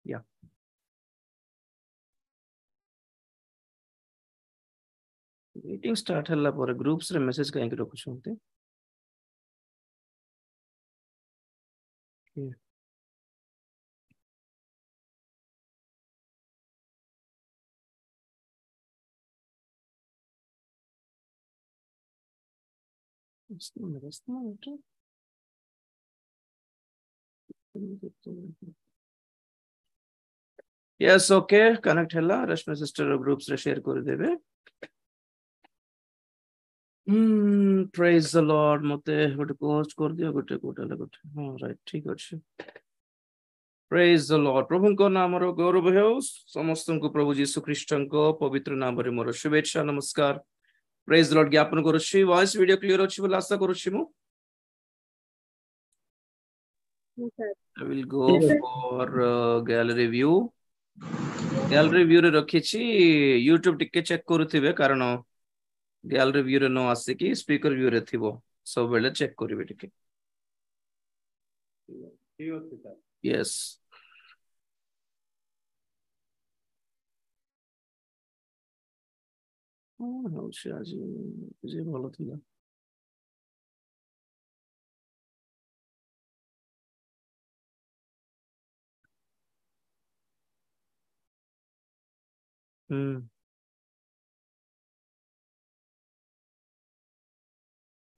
या meeting start हल्ला पर ग्रुप्स रे मेसेज काहे रखु छथि यस ओके कनेक्ट हल्ला रश्मि सिस्टर ग्रुप्स रे शेयर कर देबे प्रेज द लॉर्ड मते गोटे पोस्ट कर दियो गोटे कोटाले गोटे हां राइट ठीक अछि प्रेज द लॉर्ड प्रभु को नाम रो गौरव हेउ समस्त को प्रभु यीशु ख्रीष्ट को पवित्र नाम रे मोर शुभेच्छा नमस्कार प्रेज द लॉर्ड ज्ञापन करूछि वॉइस वीडियो क्लियर अछि बोला आशा करूछि मु I will go for gallery view रे रखी छी YouTube टिके चेक करूथिबे कारण गैलरी व्यू रे न आसे कि स्पीकर व्यू रे थिबो सब बेले चेक करिवे टिके यस हां से आज जे भलो थिला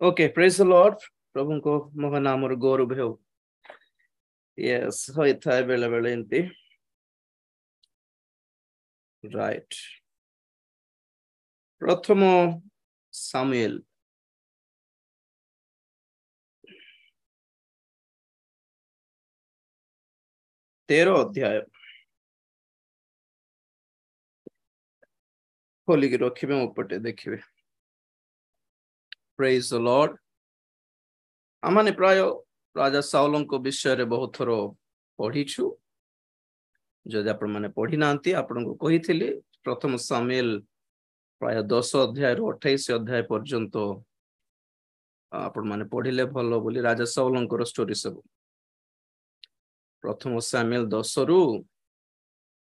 ओके प्रेज द लॉर्ड प्रभु को महान नाम रो गौरव हेउ यस होय थाय बेले बेले एंती राइट प्रथम सामुएल 13 अध्याय खोली के रखिबे उपटे देखिबे प्रेज द लॉर्ड आमाने प्राय राजा साउल को विषय रे बहुत थरो पढिछु जदि आपण माने पढि नांती आपण को कहिथिली प्रथम सामुएल प्राय 10 अध्याय रो 28 अध्याय पर्यंत आपण माने पढिले भलो बोली राजा साउल को स्टोरी सब प्रथम सामुएल 10 रु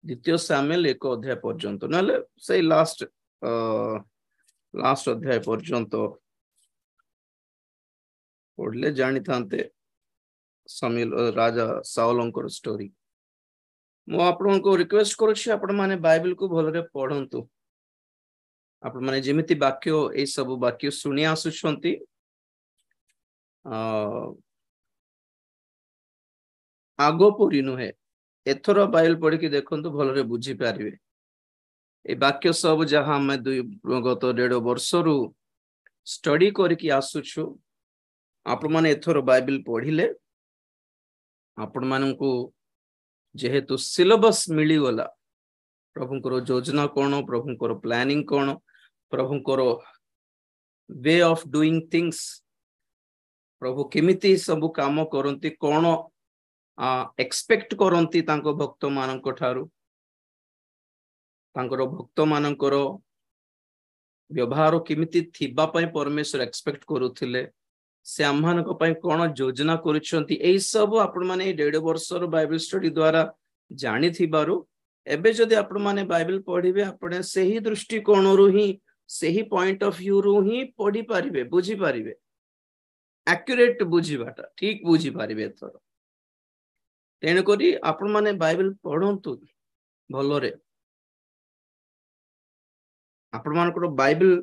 द्वितीय सामुएल 1 अध्याय पर्यंत नले से लास्ट अध्याय पर्यंत पढ़ले जानी थांते सामुएल राजा साउल को स्टोरी मु आपन को रिक्वेस्ट करूछि आपण माने बाइबल को भलरे पढंतु आपण माने जेमिति वाक्य ए सब वाक्य सुनि आसुछंती आगो पुरी नुहे एथरो बाइबल पढ़ी के देखंतु भलरे बुझी पारिबे ए वाक्य सब जहां हम गत 1.5 वर्ष रु स्टडी करके आसुछु आपण माने एथरो बाइबल पढ़िले आपण माननकु जेहेतु सिलेबस मिली गला प्रभुंकर योजना कोन प्रभुंकर प्लानिंग कोन प्रभुंकर वे ऑफ डूइंग थिंग्स प्रभु केमिति सब काम करंती कोन एक्सपेक्ट करंती तांको भक्त माननक ठारू तांकर भक्त माननकर व्यवहार केमिति थिबा पय परमेश्वर एक्सपेक्ट करूथिले से आम्हानक पय कोन योजना करिसंती एई सब आपण माने 1.5 वर्षर बाइबल स्टडी द्वारा जानि थिबारु एबे जदि आपण माने बाइबल पढिबे आपण सेही दृष्टिकोण रु ही सेही पॉइंट ऑफ व्यू रु ही पढि पारिबे बुझी पारिबे एक्यूरेट बुझीबाटा ठीक बुझी पारिबे एथर तेन करी आपण माने बाइबल पढंतु भलोरे आपण मानकर बाइबल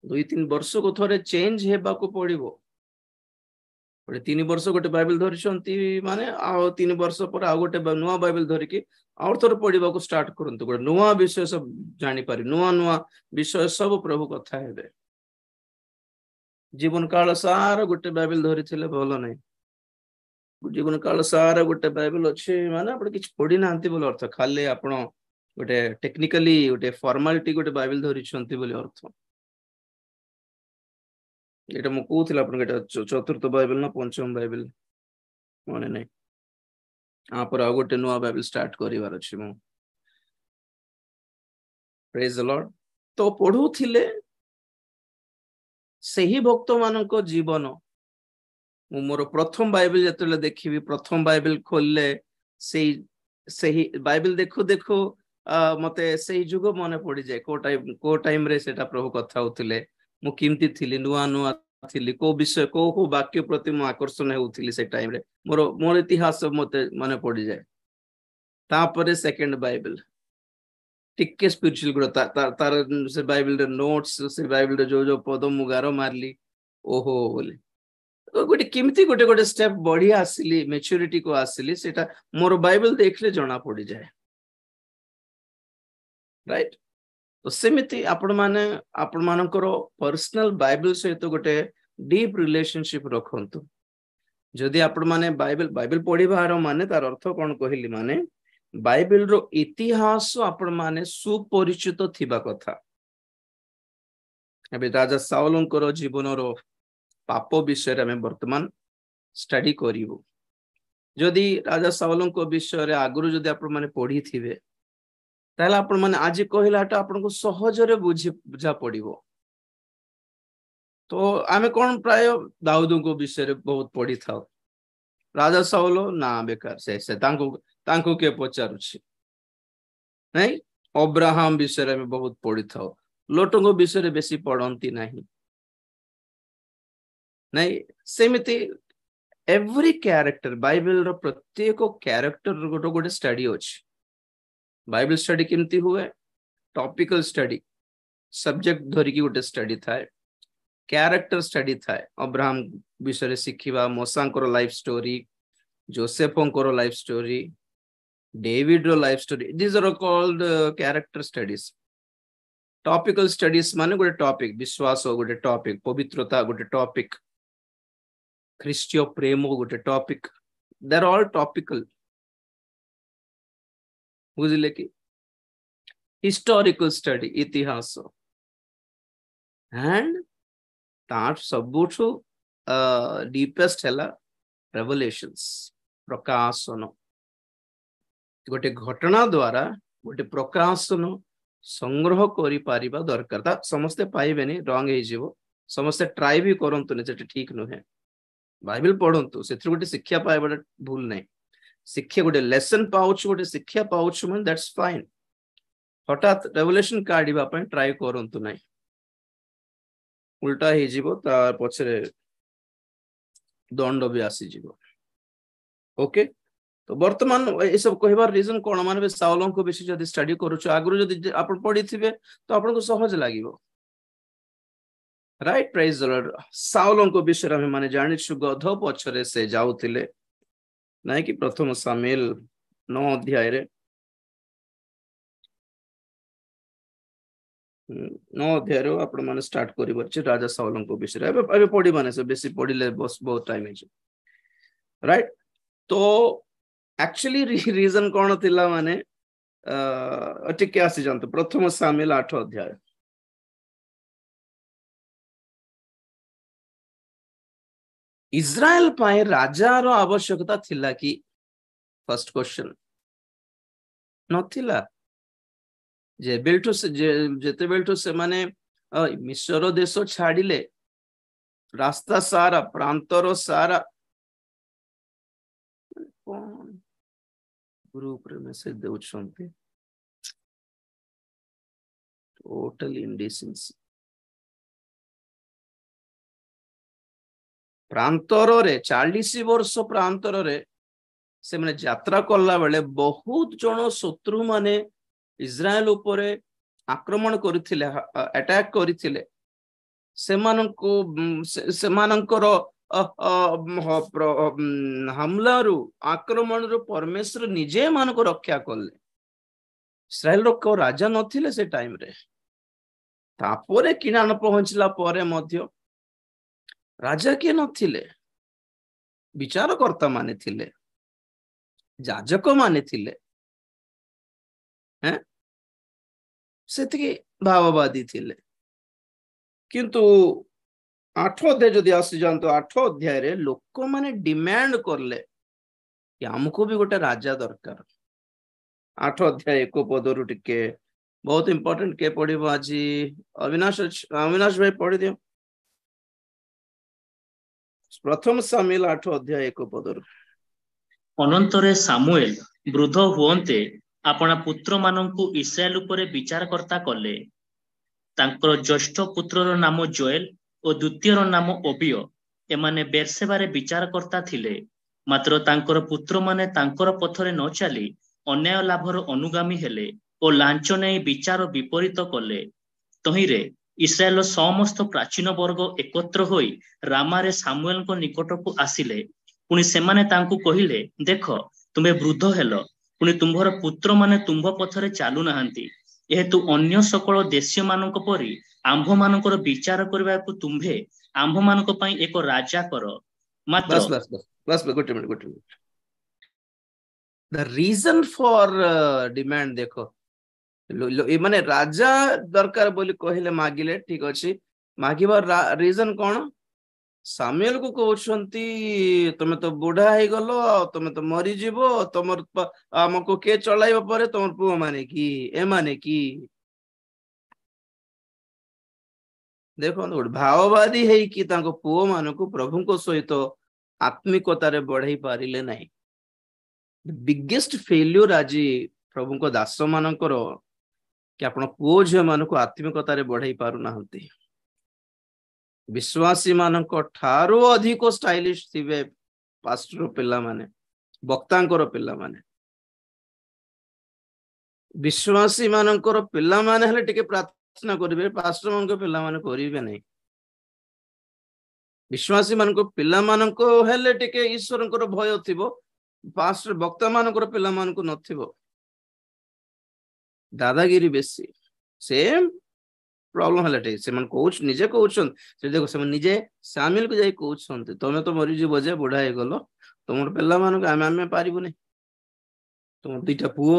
2-3 वर्ष को थोरे चेंज हेबा को पड़िबो 3 वर्ष गोटे बाइबल धरिसंती माने आ 3 वर्ष पर आ गोटे नुवा बाइबल धरि के और थोर पढिबा को स्टार्ट करंतु गोटे नुवा विषय सब जानि पारि नुवा विषय सब प्रभु कथा हेबे जीवन काल सारा गोटे बाइबल धरिथिले भलो नै जीवन काल सारा गोटे बाइबल अछि माने आपण किछ पढि नांती बोल अर्थ खाली आपण गोटे टेक्निकली गोटे फॉर्मालिटी गोटे बाइबल धरिसंती बोली अर्थ एटा मु कहूथिला आपण एटा चतुर्थ बाइबल ना पंचम बाइबल माने नै आ पर आ गोटे नुवा बाइबल स्टार्ट करिवार अछि मु प्रेज द लॉर्ड तो पढुथिले सेही भक्त मानको जीवन मु मोर प्रथम बाइबल जतले देखिबी प्रथम बाइबल खोलले से सही बाइबल देखो देखो मते सही जुग मन पड़ी जाए को टाइम रे सेटा प्रभु कथा होतिले मु किमती थिली नुआ नुआ थिली को विषय को वाक्य प्रति मु आकर्षण होउथिली से टाइम रे मोर इतिहास मते मन पड़ी जाए तापरे सेकंड बाइबल टिके स्पिरिचुअल गुण तार से बाइबल रे नोट्स से बाइबल रे जो जो पद मु गारो मारली ओहो बोले गोटे किमती गोटे गोटे स्टेप बढ़िया आसिली मैच्योरिटी को आसिली सेटा मोर बाइबल देखले जना पड़ी जाए राइट तो सेमिति आपण मानकर पर्सनल बाइबल सहित गोटे डीप रिलेशनशिप रखंतु जदि आपण माने बाइबल पढ़िबार माने तार अर्थ कोन कहली माने बाइबल रो इतिहास आपण माने सुपरिचित थिबा कथा एबे राजा साउलंकर जीवन रो पाप विषय रे हमें वर्तमान स्टडी करिवो जदि राजा साउलंको विषय रे आगुरु जदि आपण माने पढ़ी थिबे ताले आपण माने आज कहलाटा आपण को सहज रे बुझा पड़िवो तो आमे कोन प्राय दाऊद को विषय रे बहुत पढ़ी थाओ राजा साउल ना बेकार से तांको के पचारुछि नहीं अब्राहम विषय रे बहुत पढ़ी थाओ लोटंगो विषय रे बेसी पढ़ंती नहीं नहीं सेमिति एवरी कैरेक्टर बाइबल रो प्रत्येक कैरेक्टर गोटे गोटे स्टडी अछि बाइबल स्टडी केमती हुए टॉपिकल स्टडी सब्जेक्ट धरी की गोटे स्टडी थाए कैरेक्टर स्टडी थाए अब्राहम विषय शिखिबा मोसांकर लाइफ स्टोरी जोसेफंकर लाइफ स्टोरी डेविड रो life story these are called character studies topical studies माने गोटे टॉपिक विश्वास गोटे टॉपिक पवित्रता गोटे टॉपिक ख्रीष्टीय प्रेम गोटे topic they are all topical बुझिले कि हिस्टोरिकल स्टडी इतिहास एंड तार सबुठु डीपेस्ट हैला रेवलेशंस प्रकाशन गोटे घटना द्वारा गोटे प्रकाशन संग्रह करि पारिबा दरकार ता समस्ते पाइबेनी रंग हे जीवो समस्ते ट्राई भी करंतु ने ठीक नुहे बाइबल पढ़ंतु से गोटे शिक्षा पाइबा भूल नहीं शिक्षा गोटे लेसन पाउच गोटे शिक्षा पाउच मन दैट्स फाइन हठात रेवलेशन काढिबा पय ट्राई करंतु नहीं उल्टा हे जीवो ता पछरे दंड भी आसी जीवो ओके तो वर्तमान ए सब कहबार रीजन कोन मानबे साउलंक विषय जदि स्टडी करूछ आगरु जदि आपण पढी थिबे तो आपण को सहज लागिवो राइट प्रेज द लॉर्ड साउलंक विषय हम माने जानि छु गध पछरे से जाउतिले नहीं कि प्रथम सामुएल 9 अध्याय रे 9 अध्याय रो आपण माने स्टार्ट करि बच्चे राजा साउलंक विषय एबे पढी माने से बेसी पढिले बस बहुत टाइम है राइट तो एक्चुअली रीजन कोन थिला माने टिके आसी जानतो प्रथम सामुएल 8 अध्याय इज्राएल पाए राजा रो आवश्यकता थिला कि फर्स्ट क्वेश्चन नथिला जे बेल्टो से जेते बेल्टो से माने मिस्र देश छाडिले रास्ता सारा प्रांतर सारा ग्रुप रे मैसेज देउछंती टोटल इंडिसेंसी प्रांतर रे 40 वर्ष प्रांतर रे से माने यात्रा करला बेले बहुत जण शत्रु माने इज्राएल उपरे आक्रमण करथिले अटैक करथिले सेमानंकर हमलारू आक्रमण रो परमेश्वर निजे मान को रक्षा करले इस्राएल रो को राजा नथिले से टाइम रे तापरे किनान पहुंचला परे मध्य राजा के नथिले विचारकर्ता माने थिले जाजक माने थिले हैं सेतिके भाववादी थिले किंतु 8 अध्याय जदि आसी जानतो 8 अध्याय रे लोक माने डिमांड करले कि हमको भी गोटे राजा दरकार 8 अध्याय एक पदरु टिके बहुत इंपोर्टेंट के पढिबो आज अविनाश भाई पढि दियो प्रथम सामुएल 8 अध्याय 1 पदरु अनंतरे सामुएल वृद्ध हुअन्ते आपणा पुत्र मानंकु इस्राएल उपरे विचारकर्ता कले। तांकर ज्येष्ठ पुत्रर नाम जोएल और द्वितीयर नाम ओबिय। एमाने बेर्सेबारे विचारकर्ता थिले, मात्र तांकर पुत्र माने तांकर पथरे न चली अन्याय लाभर अनुगामी हेले और लांच नै विचार विपरीत कले। तहिरे इस्राएल समस्त प्राचीन वर्ग एकत्र होई रामारे सामुएल को निकट को आसिले। पुणी सेमाने तांकु कहिले, देख तुम्हें वृद्ध हेल, पुणी तुम्भर पुत्र माने तुम्भ पथरे चालू नाहांती। एहेतु अन्य सकल देशीय मानक परी आंभ मानकर विचार करबा को तुम्भे आंभ मानक पई एक राजा कर। मात्र बस गोटे minute the reason for demand देखो माने राजा दरकार बोली कहले मागिले ठीक अछि। मागिबार रीजन कोन? सामुएल को कहउछंती तमे तो बुढ़ा हे गलो, तमे तो मरी जीवो, तमर हमको के चलाइबा परे तमर पुओ माने की ए माने की। देखो भाववादी है कि तांको पुओ मानको प्रभु को सहित आत्मिकतारे बढ़ाई पारिले नहीं। बिगेस्ट फेल्यूर आज प्रभु को दास मानकर कि आपण पुओ झियो मानको आत्मिकतारे बढ़ाई पारु नाहंती। विश्वासी मानक ठारो अधिक स्टाइलिश थिबे पास्टर पिला माने, वक्तांकर पिला माने। विश्वासी मानकर पिला माने हले टिके प्रार्थना करिवे, पास्टर मानक पिला माने करिवे नहीं। विश्वासी मानक पिला मानक हेले टिके ईश्वरंकर भय थिबो, पास्टर वक्ता मानकर पिला मानक नथिबो। दादागिरी बेसी सेम प्रॉब्लम हले से मन कोच निजे कोचन से देखो से निजे शामिल को जाई कोचन तमे तो मरि जीव जे बुढ़ा हे गलो, तुमर पिला मानक आमे पारिबो नै। तुम दुईटा पुओ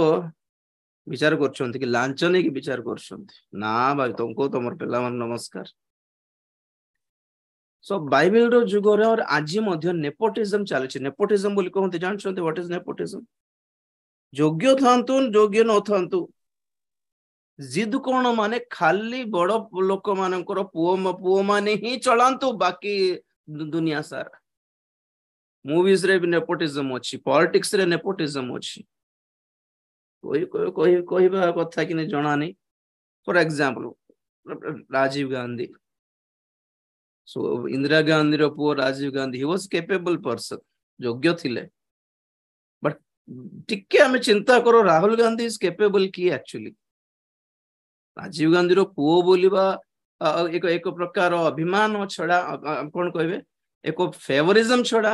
विचार करछंती कि लांच नै कि विचार करछंती ना भाई तुमको तुमर पिला मान नमस्कार। सो बाइबल रो जुग रे और आज मध्य नेपोटिज्म चलछि। नेपोटिज्म बोली कहते जानछंती व्हाट इज नेपोटिज्म? योग्य थांतु योग्य न थांतु जिद कोण माने खाली बड़ लोक मानकर पुओ माने ही चलांतु, बाकी दुनिया सारा। मूवीज रे भी नेपोटिज्म अछि, पॉलिटिक्स रे नेपोटिज्म अछि। कोई कहबा कथा कि जणा नहीं। For example Rajiv Gandhi, so Indira Gandhi रो पुओ Rajiv Gandhi, he was capable person, योग्य थिले। बट टिके हमें चिंता करो राहुल गांधी इज कैपेबल की एक्चुअली? राजीव गांधी रो पुओ बोलिबा एक प्रकार अभिमान छड़ा कोन कहबे एक फेवरिज्म छड़ा।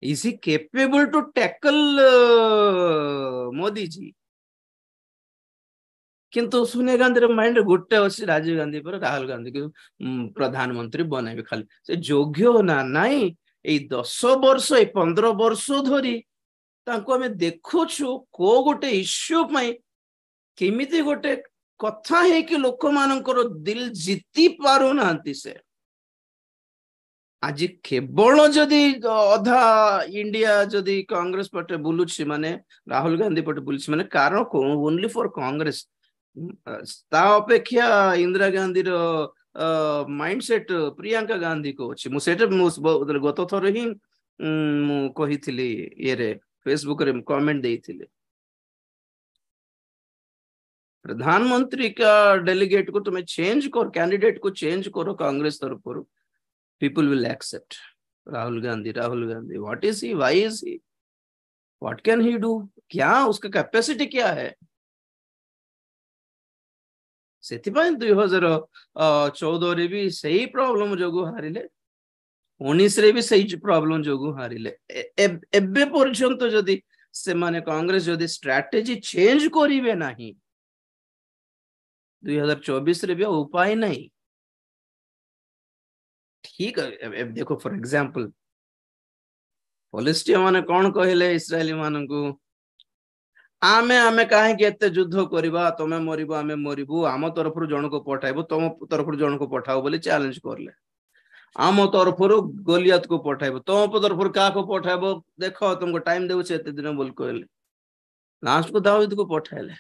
Is he capable to tackle Modi ji? किंतु सोनिया गांधी रो माइंड गोटे अछि राजीव गांधी पर राहुल गांधी के प्रधानमंत्री बनाइबे खाली से योग्य ना नाही। ए 10 वर्ष 15 वर्ष धरी तांको हमें देखुछु को गोटे इश्यू पई केमिति गोटे कथा है कि लोक मानकर दिल जीति पारु नांती। से आज केवल जदि अधा इंडिया जदि कांग्रेस पटे बुलुछि माने राहुल गांधी पटे बुलुछि माने कारण को ओनली फॉर कांग्रेस। ता अपेक्षा इंदिरा गांधी रो माइंडसेट प्रियंका गांधी को अछि। मु सेटे गत थर ही मु कहिथिली ये रे फेसबुक रे कमेंट देइथिले। प्रधानमंत्री का डेलीगेट को तुम्हें चेंज करो, कैंडिडेट को चेंज करो कांग्रेस तरफ करो, people will accept Rahul Gandhi. What is he, why is he, what can he do, क्या उसका कैपेसिटी क्या है? सेथिपाई 2014 रे भी सही प्रॉब्लम जोगु हारिले, 19 रे भी सही प्रॉब्लम जोगु हारिले। एबे पर्यंत जदि से माने कांग्रेस जदि स्ट्रेटजी चेंज करिवे नाही 2024 रे भी उपाय नहीं। ठीक है देखो फॉर एग्जांपल पॉलिस्टियन माने कौन कहले इस्राएली मानकू आमे आमे काहे के एते युद्ध करबा, तमे मरिबो आमे मरिबो, आम तरफरु जण को पठाइबो तम तरफरु जण को पठाओ बोली चैलेंज करले। आम तरफरु गोलियत को पठाइबो तम तरफरु का को पठाइबो, देखो तुमको टाइम देउ छे एते दिन बोल कहले। लास्ट को दाऊद को पठाइले।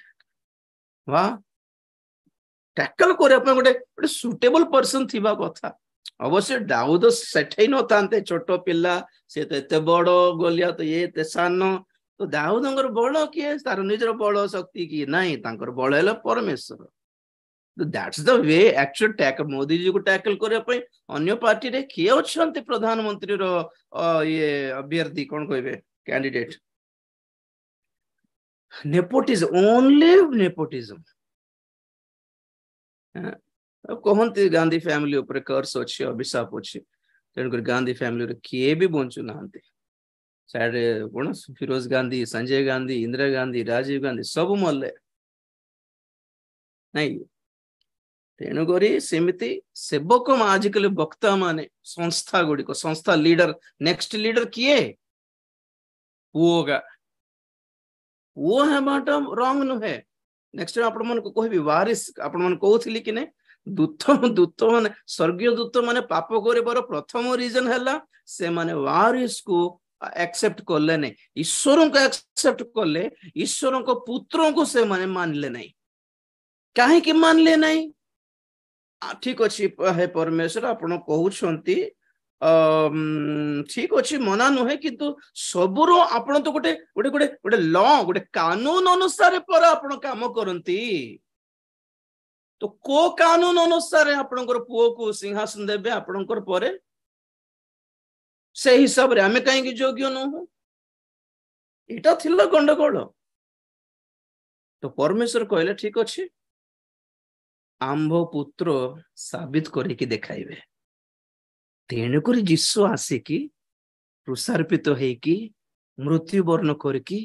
वाह, टैकल करे अपन गोटे सुटेबल पर्सन थिबा कथा। अवश्य दाऊद सेठै न तांते छोटो पिल्ला से तो एते बड़ गोलियत ये ते सान तो दाऊदଙ୍କର ବଳ କିଏ ତାର ନିଜର ବଳ ଶକ୍ତି କି ନାହିଁ ତାଙ୍କର ବଳ ହେଲା ପରମେଶ୍ୱର that's the way actual tackle Modi ji को टैकल କରିବା ପାଇଁ ଅନ୍ୟ ପାର୍ଟିରେ କିଏ ଅଛନ୍ତି ପ୍ରଧାନମନ୍ତ୍ରୀର ଇଏ ଅଭ୍ୟର୍ଥୀ କଣ କହିବେ କ୍ୟାଣ୍ଡିଡେଟ୍ nepotism only nepotism कहନ୍ତି ଗାନ୍ଧୀ ଫ୍ୟାମିଲି ଉପରେ कर्स ଅଛି ଅଭିଶାପ ଅଛି ତେଣୁକରି ଗାନ୍ଧୀ ଫ୍ୟାମିଲିରେ କିଏ ବି ବଞ୍ଚୁ ନାହାନ୍ତି ସାଇଡରେ କଣ ଫିରୋଜ ଗାନ୍ଧୀ संजय ଗାନ୍ଧୀ इंदिरा ଗାନ୍ଧୀ राजीव ଗାନ୍ଧୀ ସବୁ ମଲେ ନାଇଁ ତେଣୁକରି ସେମିତି ସେବକ ଆଜିକାଲି ବକ୍ତା ମାନେ ସଂସ୍ଥା ଗୁଡିକ ସଂସ୍ଥା ଲିଡର ନେକ୍ସଟ ଲିଡର କିଏ ପୁଅଗା ପୁଅ ହେବାଟା ରଙ୍ଗ ନୁହେଁ ନେକ୍ସଟ ଆପଣ ମାନଙ୍କୁ କହିବି ୱାରିସ ଆପଣ ମାନଙ୍କୁ କହୁଥିଲି କି ନାଇଁ ଦୂତ ମାନେ ସ୍ୱର୍ଗୀୟ ଦୂତ ମାନେ ପାପ କରିବାର ପ୍ରଥମ ରିଜନ ହେଲା ସେମାନେ ୱାରିସକୁ एक्सेप्ट कले नहीं ईश्वर को एक्सेप्ट कले ईश्वर को पुत्रों को से माने मानले नहीं कहीं कि मानले नहीं ठीक अच्छी है परमेश्वर आपण कहउछंती ठीक अच्छी मना नुहे किंतु सबुरो आपण तो गोटे गोटे गोटे गोटे लॉ गोटे कानून अनुसार पर आपण काम करंती तो को कानून अनुसार आपणकर पुओ को सिंहासन देबे आपणकर परे से हिसाब रे हमें कहीं योग्य न हो एटा थिला गंडगोल तो परमेश्वर कहले ठीक अच्छे आंभ पुत्र साबित करके देखाइबे तेणुक जीशु आसिकी प्रसार्पित होइकी मृत्यु वर्ण करके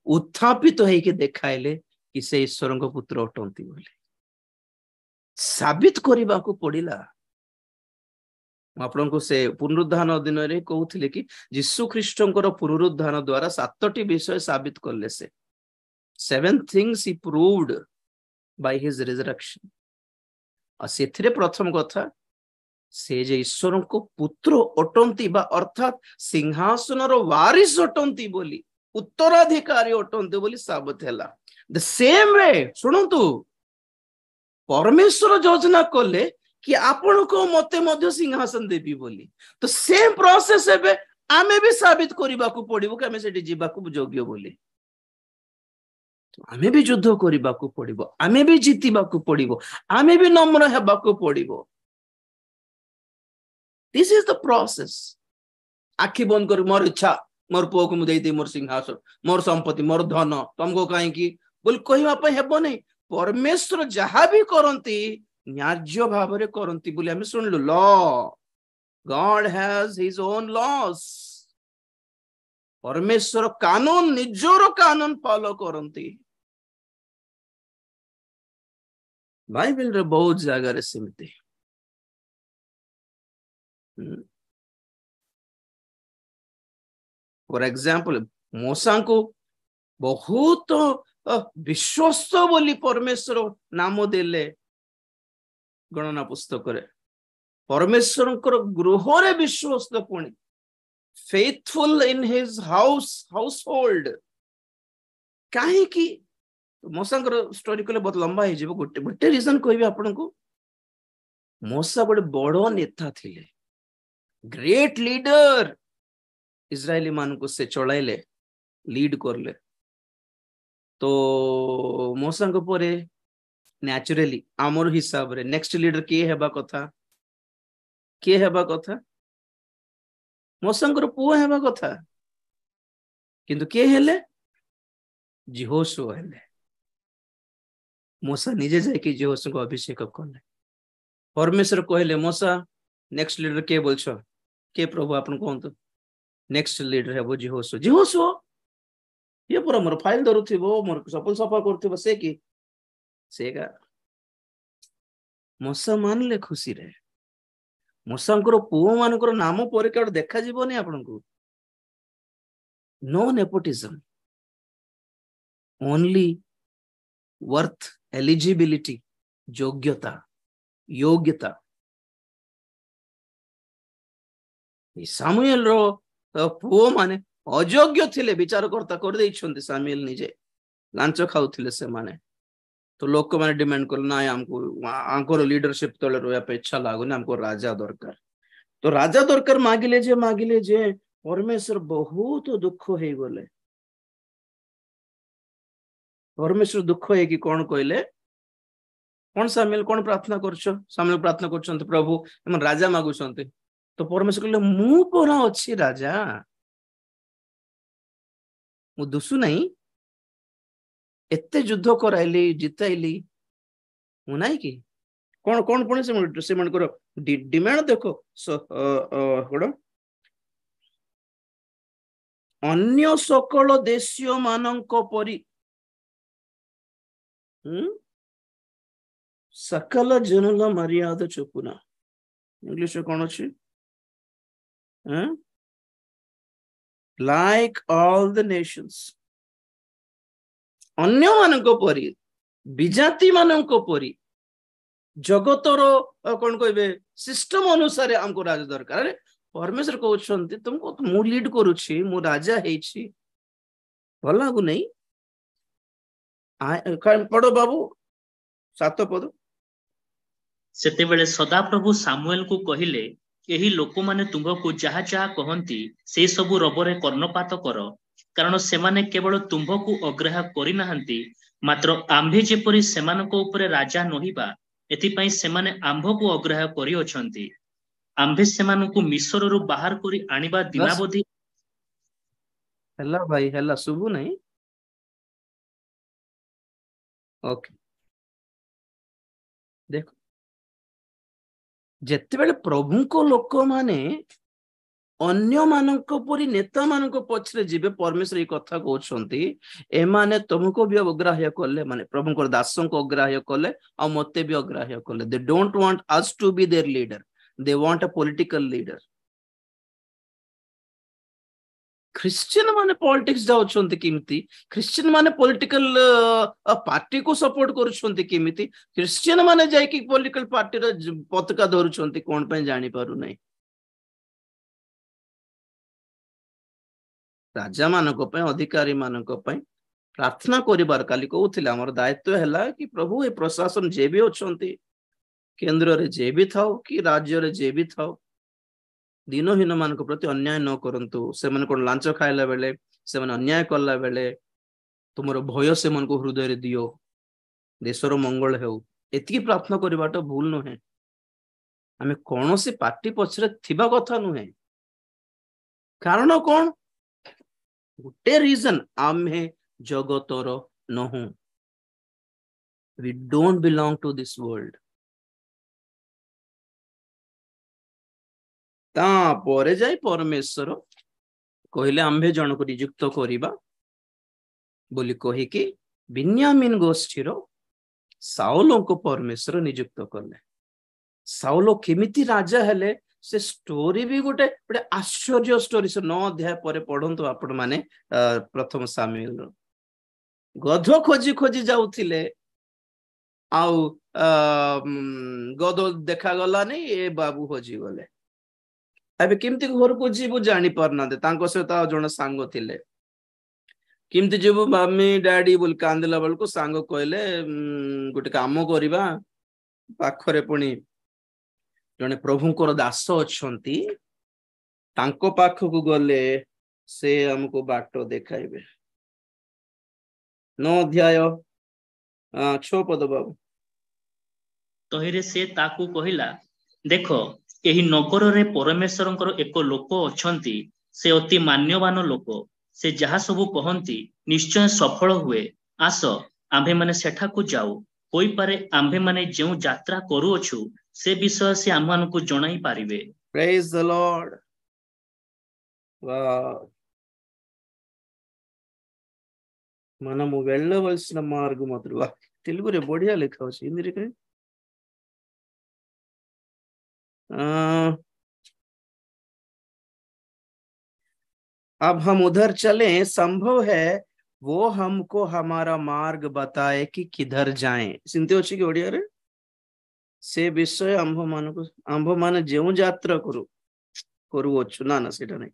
उत्थापित होइकी देखाइले कि से ईश्वर पुत्र अटंती बोले साबित करने को पड़िला आपको से पुनरुद्धान दिन रे कहूले कि जीशु ख्रीष्टंकर पुनरुद्धान द्वारा 7टी विषय साबित करले से 7 things he proved by his resurrection से प्रथम कथा से जे ईश्वर को पुत्र अटंती बा अर्थात सिंहासन वारिस अटंती बोली उत्तराधिकारी अटंती बोली साबित हैला द सेम वे सुनंतु परमेश्वर योजना कले कि आपण को मते मध्य सिंहासन देबी बोली तो सेम प्रोसेस है आमे भी साबित करबा को पड़िबो कि आमे सेठी जीवा को योग्य बोली तो आमे भी युद्ध करबा को पड़िबो आमे भी जीतिबा को पड़िबो आमे भी नम्र हेबा को पड़िबो दिस इज द प्रोसेस आखि बंद कर मोर इच्छा मोर पुओ को मु देई दे मोर सिंहासन मोर संपत्ति मोर धन तुमको काहे की बोल कहिबा पे हेबो नहीं परमेश्वर जहां भी करंती न्याज्य भाव रे करंती बोली हमें सुनलु law God has his own laws परमेश्वर कानून निजोर कानून फॉलो करंती बाइबल रे बहुत जगह रे सिमती फॉर एग्जांपल मूसा को बहुत विश्वस्त बोली परमेश्वर नाम देले गणना पुस्तक रे परमेश्वर गृह रे विश्वस्त पुणी फेथफुल इन हिज हाउसहोल्ड कहीं की मूसा स्टोरी कले बहुत लंबा है जीव गोटे गोटे रीजन कहबी आपन को मूसा गोटे बड़ नेता थिले ग्रेट लीडर इजरायली मान को से चलाइले लीड करले तो मूसा को परे नेचुरली आमर हिसाब रे नेक्स्ट लीडर किए हेबा कथा मूसा पुओ हेबा कथा किंतु किए हेले यहोशुआ हेले मूसा निजे जाय कि यहोशुआ को अभिषेक कले परमेश्वर कहले मूसा नेक्स्ट लीडर के बोलछो के प्रभु आपन कहंतु नेक्स्ट लीडर हेबो यहोशुआ ये पूरा मोर फाइल धरुथिबो मोर सफल सफा करथिबो से कि सेगा मूसा मानले खुशी रे मूसांकर पुओ मानकर नाम पर के देखा जीवनी आपन को no nepotism only worth eligibility योग्यता सामुएल रो पुओ माने अयोग्य थिले विचारकर्ता कर देइछन्ति सामुएल निजे लांच खाउथिले से माने तो लोक मैंने डिमांड कर ना हमको लीडरशिप तले रोया पे इच्छा लागुनी हमको राजा दरकार तो राजा दरकार मागिले जे परमेश्वर बहुत दुख हो गले परमेश्वर दुख है कि कौन कहले कौन सामुएल कौन प्रार्थना करछ सामुएल प्रार्थना करछन्ते प्रभु एमन राजा मागुछन्ते तो परमेश्वर कहले मु परा अछि राजा मु दुसु नहीं एते युद्ध कराइली जिताइली मु नहीं कि कौन कौन पुणी से मन करो डिमांड देखो कौन अन्य सकल देशीय मानक परी सकल जनल मर्यादा चुपुना इंग्लिश कौन अच्छी लाइक ऑल द नेशंस अन्य मानक परी विजाति मानक परी जगतर कौन कहे सिस्टम अनुसार हमको राजा दरकार अरे परमेश्वर कहते तुमको मु लीड करुछि मु राजा हेछि भल लागु नहीं पढ़ो बाबू 7 पद सेतेबेले सदाप्रभु सामुएल को कहिले एही लोक माने तुमको जहा जहा कहंती से सबु रबरे कर्णपात कर कारण सेमाने केवल तुमको अग्राह्य करि नाहंती मात्र आंभे जेपरि सेमानको उपरे राजा नहिबा एथिपई सेमाने आंभको अग्राह्य करि अछंती आंभे सेमानको मिस्ररु बाहर करि आनिबा दिनाबधि हल्ला भाई हल्ला सुबु नहीं ओके देखो जेतेबेले प्रभु को लोक माने अन्य मानक परी नेता मानक पछरे जीवे परमेश्वर ये कथा कहउछंती ए माने तुमको भी अग्राह्य कले माने प्रभु को दासों को अग्राह्य कले आ मते भी अग्राह्य कले they don't want us to be their leader they want a political leader Christian माने पॉलिटिक्स जाउछंती किमिति क्रिश्चियन माने पॉलिटिकल पार्टी को सपोर्ट करूछंती किमिति क्रिश्चियन माने जाय कि पॉलिटिकल पार्टी रो पताका धरुछंती कोन पे जानि पारु नै राजा मानक पे अधिकारी मानक पे प्रार्थना करिबार काली कहउथिले हमर दायित्व हैला कि प्रभु ए प्रशासन जे भी अछंती केंद्र रे जे भी थाओ कि राज्य रे जे भी थाओ दिनहीन मान प्रति अन्याय न करंतु से मन कोन लांच खाइला बेले से मन अन्याय करला बेले तुमरो भय से मन को हृदय रे दियो देशर मंगल हेउ एतिकी प्रार्थना करबाट भूल न है हमें कौन सी पार्टी पछरे थिबा कथा नुहे कारण कौन गोटे रीजन आमे जगतर नहु we don't belong to this world तापर जाई परमेश्वर कहले आंभे जन को नियुक्त करिबा बोली कहि कि बिन्यामीन गोष्ठीर साउल को परमेश्वर नियुक्त करले साउल केमिति राजा हेले से स्टोरी भी गोटे गोटे आश्चर्य स्टोरी से 9 अध्याय पर पढ़ंतु आपण माने प्रथम सामुएल गध खोजी खोजी जाउथिले आउ गध देखा गला नहीं ए बाबू खोजी गले अबे केमती घर को जीवु जानी पारना सहित जन सांग थिले केमती जीवु मम्मी डैडी बोल कांदला बेल को सांग कहले गोटे काम करबा पाखरे पुणी जने प्रभुंकर दास अछंती तांको पाखकु गले से हमको बाट देखाइबे 9 अध्याय 6 पद बाबू तहिरे से ताकू कहिला देखो एही नगर रे परमेश्वरंकर एक लोक अछंती से अति मान्यवान लोक से जहा सब कहंती निश्चय सफल हुए आस आंभे माने सेठा को जाऊ होई पारे आंभे माने जेउ यात्रा करू अछु से विषय से आमान को जणाई पारिबे प्रेज द लॉर्ड वाह मन मु వెళ్ళవలసిన మార్గం అదువా తెలుగు रे बढ़िया लिखा ଅଛି हिंदी रे कहे अब हम उधर चलें संभव है वो हमको हमारा मार्ग बताए कि किधर जाएं सिंते अछि कि ओडिया रे से विषय आंभ मान जेउ यात्रा करू अछु ना ना सेटा नहीं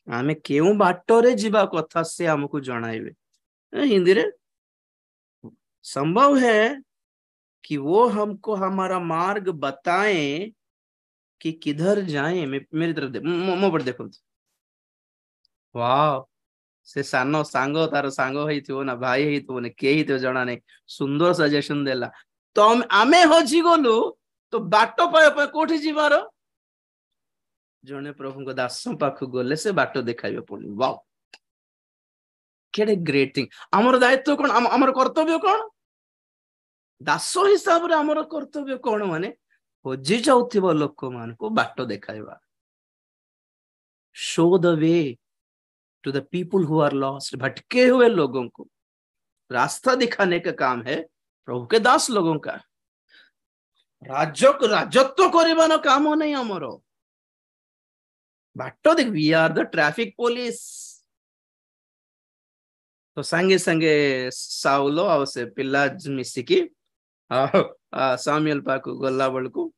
आमे केउ बाटरे जीवा कथा से हमको जणाइबे हिंदी रे संभव है कि वो हमको हमारा मार्ग बताएं कि किधर जाएं मेरी तरफ मो पर देखो वाह से सान सांग तार सांग ना भाई ना किए जना नहीं सुंदर सजेशन देला तो आमे हजी गलु तो बाट पाए कोठी जीवार जने प्रभु को दास पाख गले से बाट देखाइबे पुणी वाओ केडे ग्रेट थिंग हमर दायित्व कोन हमर कर्तव्य कोन दास हिसाब रे हमर कर्तव्य कोन माने हजी जाउथिबो लोक मान को बाट देखाइबा show the way to the people who are lost भटके हुए लोगों को रास्ता दिखाने का काम है प्रभु के दास लोगों का राजत्व करवाना काम हो नहीं हमरो बाट देख we are the traffic police तो संगे संगे साउलो आ से पिल्ला मिसिकी सामुएल पाक गला बळकू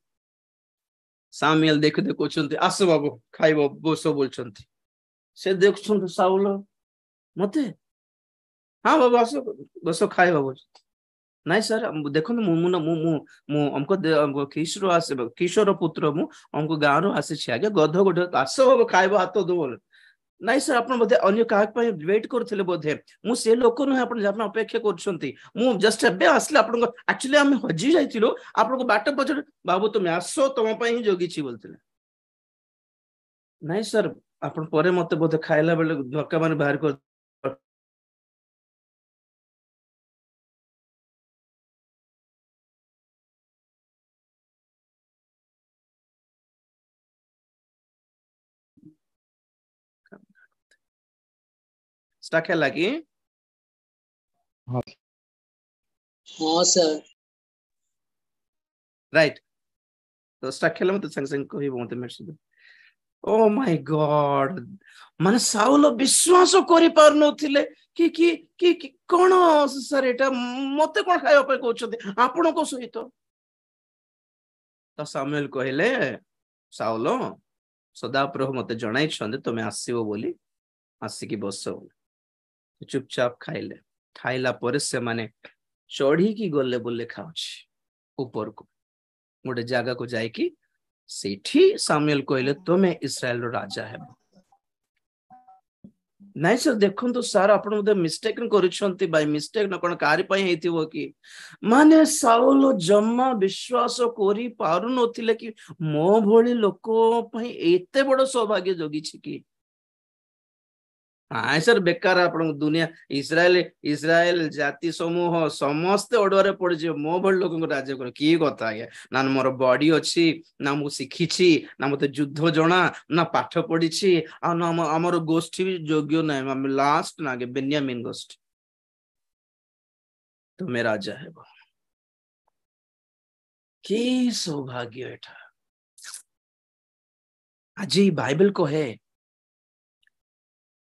सामुएल देख देखो आस बाबू खाइबो बस बोलछंती से देखछंती साउलो मते हाँ बाबू आस बस खाइबो बोल नहीं सर देखो हमको किशोर पुत्र मु हमको गाँव रू आसी आगे गध गोटे आस बाबू खाइबो हाथ दो बोल नहीं सर आप बोधे अन्य क्या वेट करते बोधे मुझे लोक नुहे आप अपेक्षा कर जस्ट एबे आसले एक्चुअली आम हजि जाइलु आपको बाट पचर बाबू तुम आस तुम ही जगी बोलते नहीं सर आप मत बोधे खाइला बेले धक्का मान बाहर कर स्टक है लगी हाँ सर राइट तो स्टक है मत संग संग कहि मत मेसेज ओ माय गॉड माने साउल विश्वास करि पार नथिले कि कोन सर एटा मते कोन खाइबा पे कहउछथि आपण को सहित तो सामुएल कहले साउल सदा प्रभु मते जणाई छंदे तमे आसीबो बोली आसिकी बस चुपचाप खाइले खाइला पर से माने चढ़ी की गले बोले खाउछि ऊपर को गोटे जगह को जाइकी सेठी सामुएल कहले तुमे इस्राएल रो राजा है नहीं सर देखो तो सर आप मिस्टेक कर बाय मिस्टेक न कोन कारी पई हेतिबो कि माने साउल जम्मा विश्वास करि पारु नथिले कि मो भली लोक पई एते बड़ सौभाग्य जोगी छी कि हाँ सर बेकार आप दुनिया इस्राएल इस्राएल जाति समूह समस्ते अडुआरे पड़े मो भली लोक राज्य कर कि कथा आज्ञा ना मोर बॉडी अच्छी ना मु शिखी ना मत युद्ध जना ना पाठ पढ़ी आमर गोष्ठी भी योग्य ना लास्ट ना बेन्यामीन गोष्ठी तुम्हें राजा है कि सौभाग्य एटा आज बाइबल को है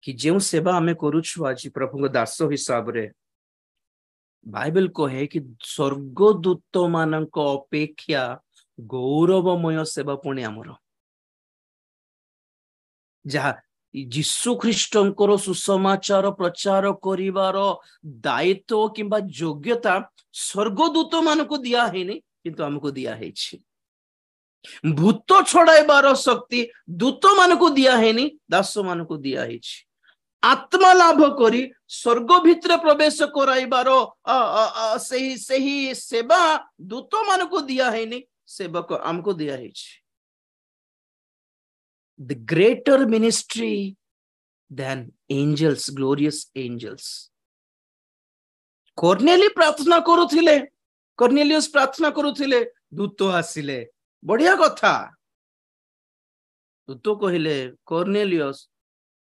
कि जो सेवा आम करुछु आज प्रभु दास हिसाब रे बाइबल कहे कि स्वर्गदूत मानक अपेक्षा गौरवमय सेवा पुणी आमर जहा यीशु ख्रीष्टंकर सुसमाचार प्रचार करिवार दायित्व किंबा योग्यता स्वर्गदूत मानक दिया हैनी किंतु हमको दिया है भूत छड़ाइबार शक्ति दूत मानक दिया हैनी दास मानक दिया है आत्मा लाभ करी स्वर्ग भितर प्रवेश कराइबार सही सेवा दूत मानक दिया हैनी सेवक हमको दिया है the greater ministry than angels glorious angels कॉर्नेली प्रार्थना करुथिले कॉर्नेलियस प्रार्थना करुथिले दूत आसिले बढ़िया कथा दूत कहिले कॉर्नेलियस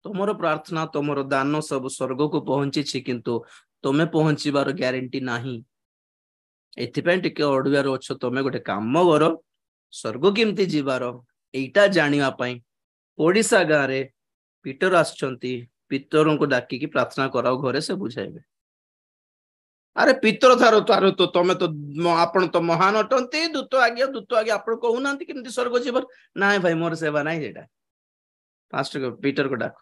तुमर प्रार्थना तुमर दान सब स्वर्ग को पहुंची किंतु तुमे पहुंचीबार ग्यारंटी नाही एथिपै टिके अडुआर अच्छो तुमे गोटे काम कर स्वर्ग केमती जीवार एटा जानिया पई ओडिशा गाँव रे पीटर आछंती पीतर को डाकी प्रार्थना कराओ घरे से बुझाइबे अरे पीतर थारो तारो तो तमे तो आपण तो महान अटंती दूत आगे आपण कहूना केमती स्वर्ग जीवर ना भाई मोर सेवा नाही जेटा पास्टर को पीटर को डाक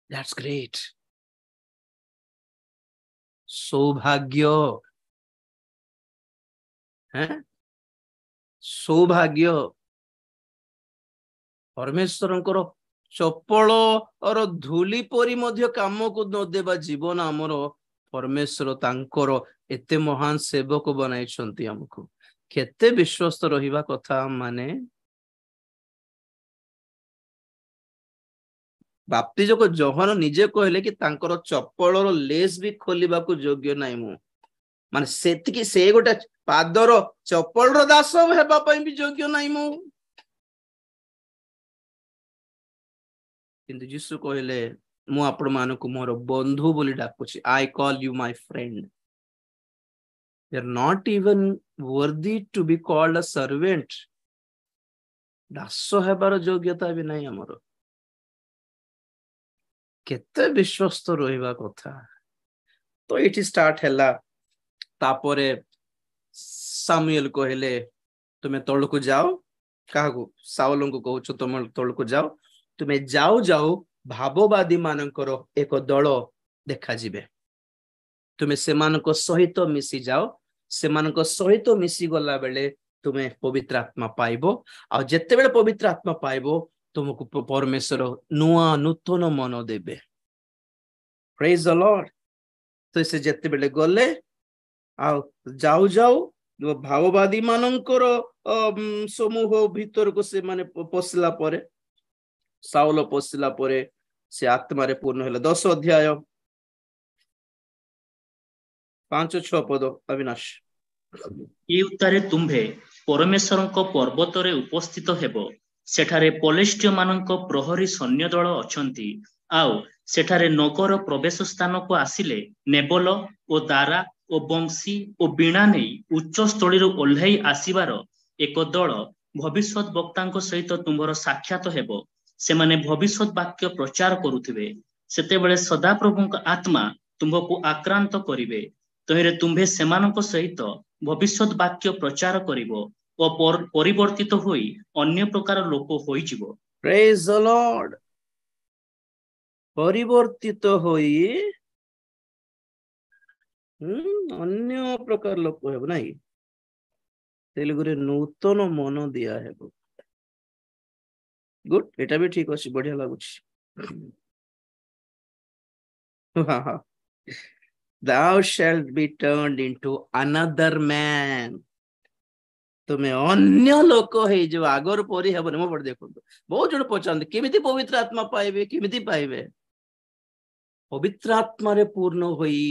दैट्स ग्रेट सौभाग्य हैं सौभाग्य परमेश्वर चपल और धूली परी मध्य काम को न देवा जीवन आमर परमेश्वर तांकर एते महान सेवक बनाई हमको केते विश्वस्त रहिबा कथा माने बाप्तिजक जहन निजे कहले कि तांकर चपलर लेस भी खोलिबा को योग्य नाही मु माने सेतिकी से गोटे पादर चपलर दास हेबा पई भी योग्य नाही मु किंतु यीशु कहले मु आपण मानको मोर बंधु बोली डाकुची I call you my friend you are not even worthy to be called a servant दास हेबार योग्यता भी नाही हमर केते विश्वस्त रहिबा कथा तो इट स्टार्ट हैला तापरे सामुएल कहले तुमे तळ को जाओ काहू साउल को कहउछ तुम तळ को जाओ तुमे जाओ जाओ भाववादी मानकर एक दल देखा जिबे तुमे सेमानको सहित मिसी जाओ सेमानको सहित मिसी गला बेले तुमे पवित्र आत्मा पाइबो आ जत्ते बेले पवित्र आत्मा पाइबो तुमको परमेश्वर नुआ नूतन मन देबे प्रेज द लॉर्ड तो से जत्ते बेले गले आ जाओ जाओ भाववादी मानकर समूह भीतर को से माने पसला परे साउल पसला परे से आत्मा रे पूर्ण होला 10 अध्याय 5-6 पद अविनाश ई उत्तारे तुम्भे परमेश्वरଙ୍କ पर्वतरे उपस्थित हेबो सेठारे पलेष्टिय मानଙ୍କ प्रहरी सैन्य दल अछंती आउ सेठारे नगर प्रवेश स्थान को आसिले नेबल ओ दारा ओ बंशी ओ बीणा नै उच्च स्थली रो ओल्हाई आसीबार एक दल भविष्यत वक्ताଙ୍କ सहित तुम्हर साक्षात हेबो से माने भविष्यत वाक्य प्रचार करुथिबे सेते बेले सदा प्रभुଙ୍କ आत्मा तुमको आक्रांत करिवे तहिरे तुम्भे सेमानଙ୍କ सहित भविष्यत वाक्य प्रचार करिवो ओ परिवर्तित होई अन्य प्रकार लोक होई जिवो प्रेज द लॉर्ड परिवर्तित होई अन्य प्रकार लोक हेबो नाही तेलुगु रे नूतन मन दिया हेबो गुड एटा भी ठीक अछि बढ़िया लागुछि हां thou shalt be turned into another man तुम्हें अन्य लोक हे जो आगर परी हेबो मो पड़ देखो बहुत जण पचांद केमिति पवित्र आत्मा पाइबे केमिति पाइबे पवित्र आत्मा रे पूर्ण होई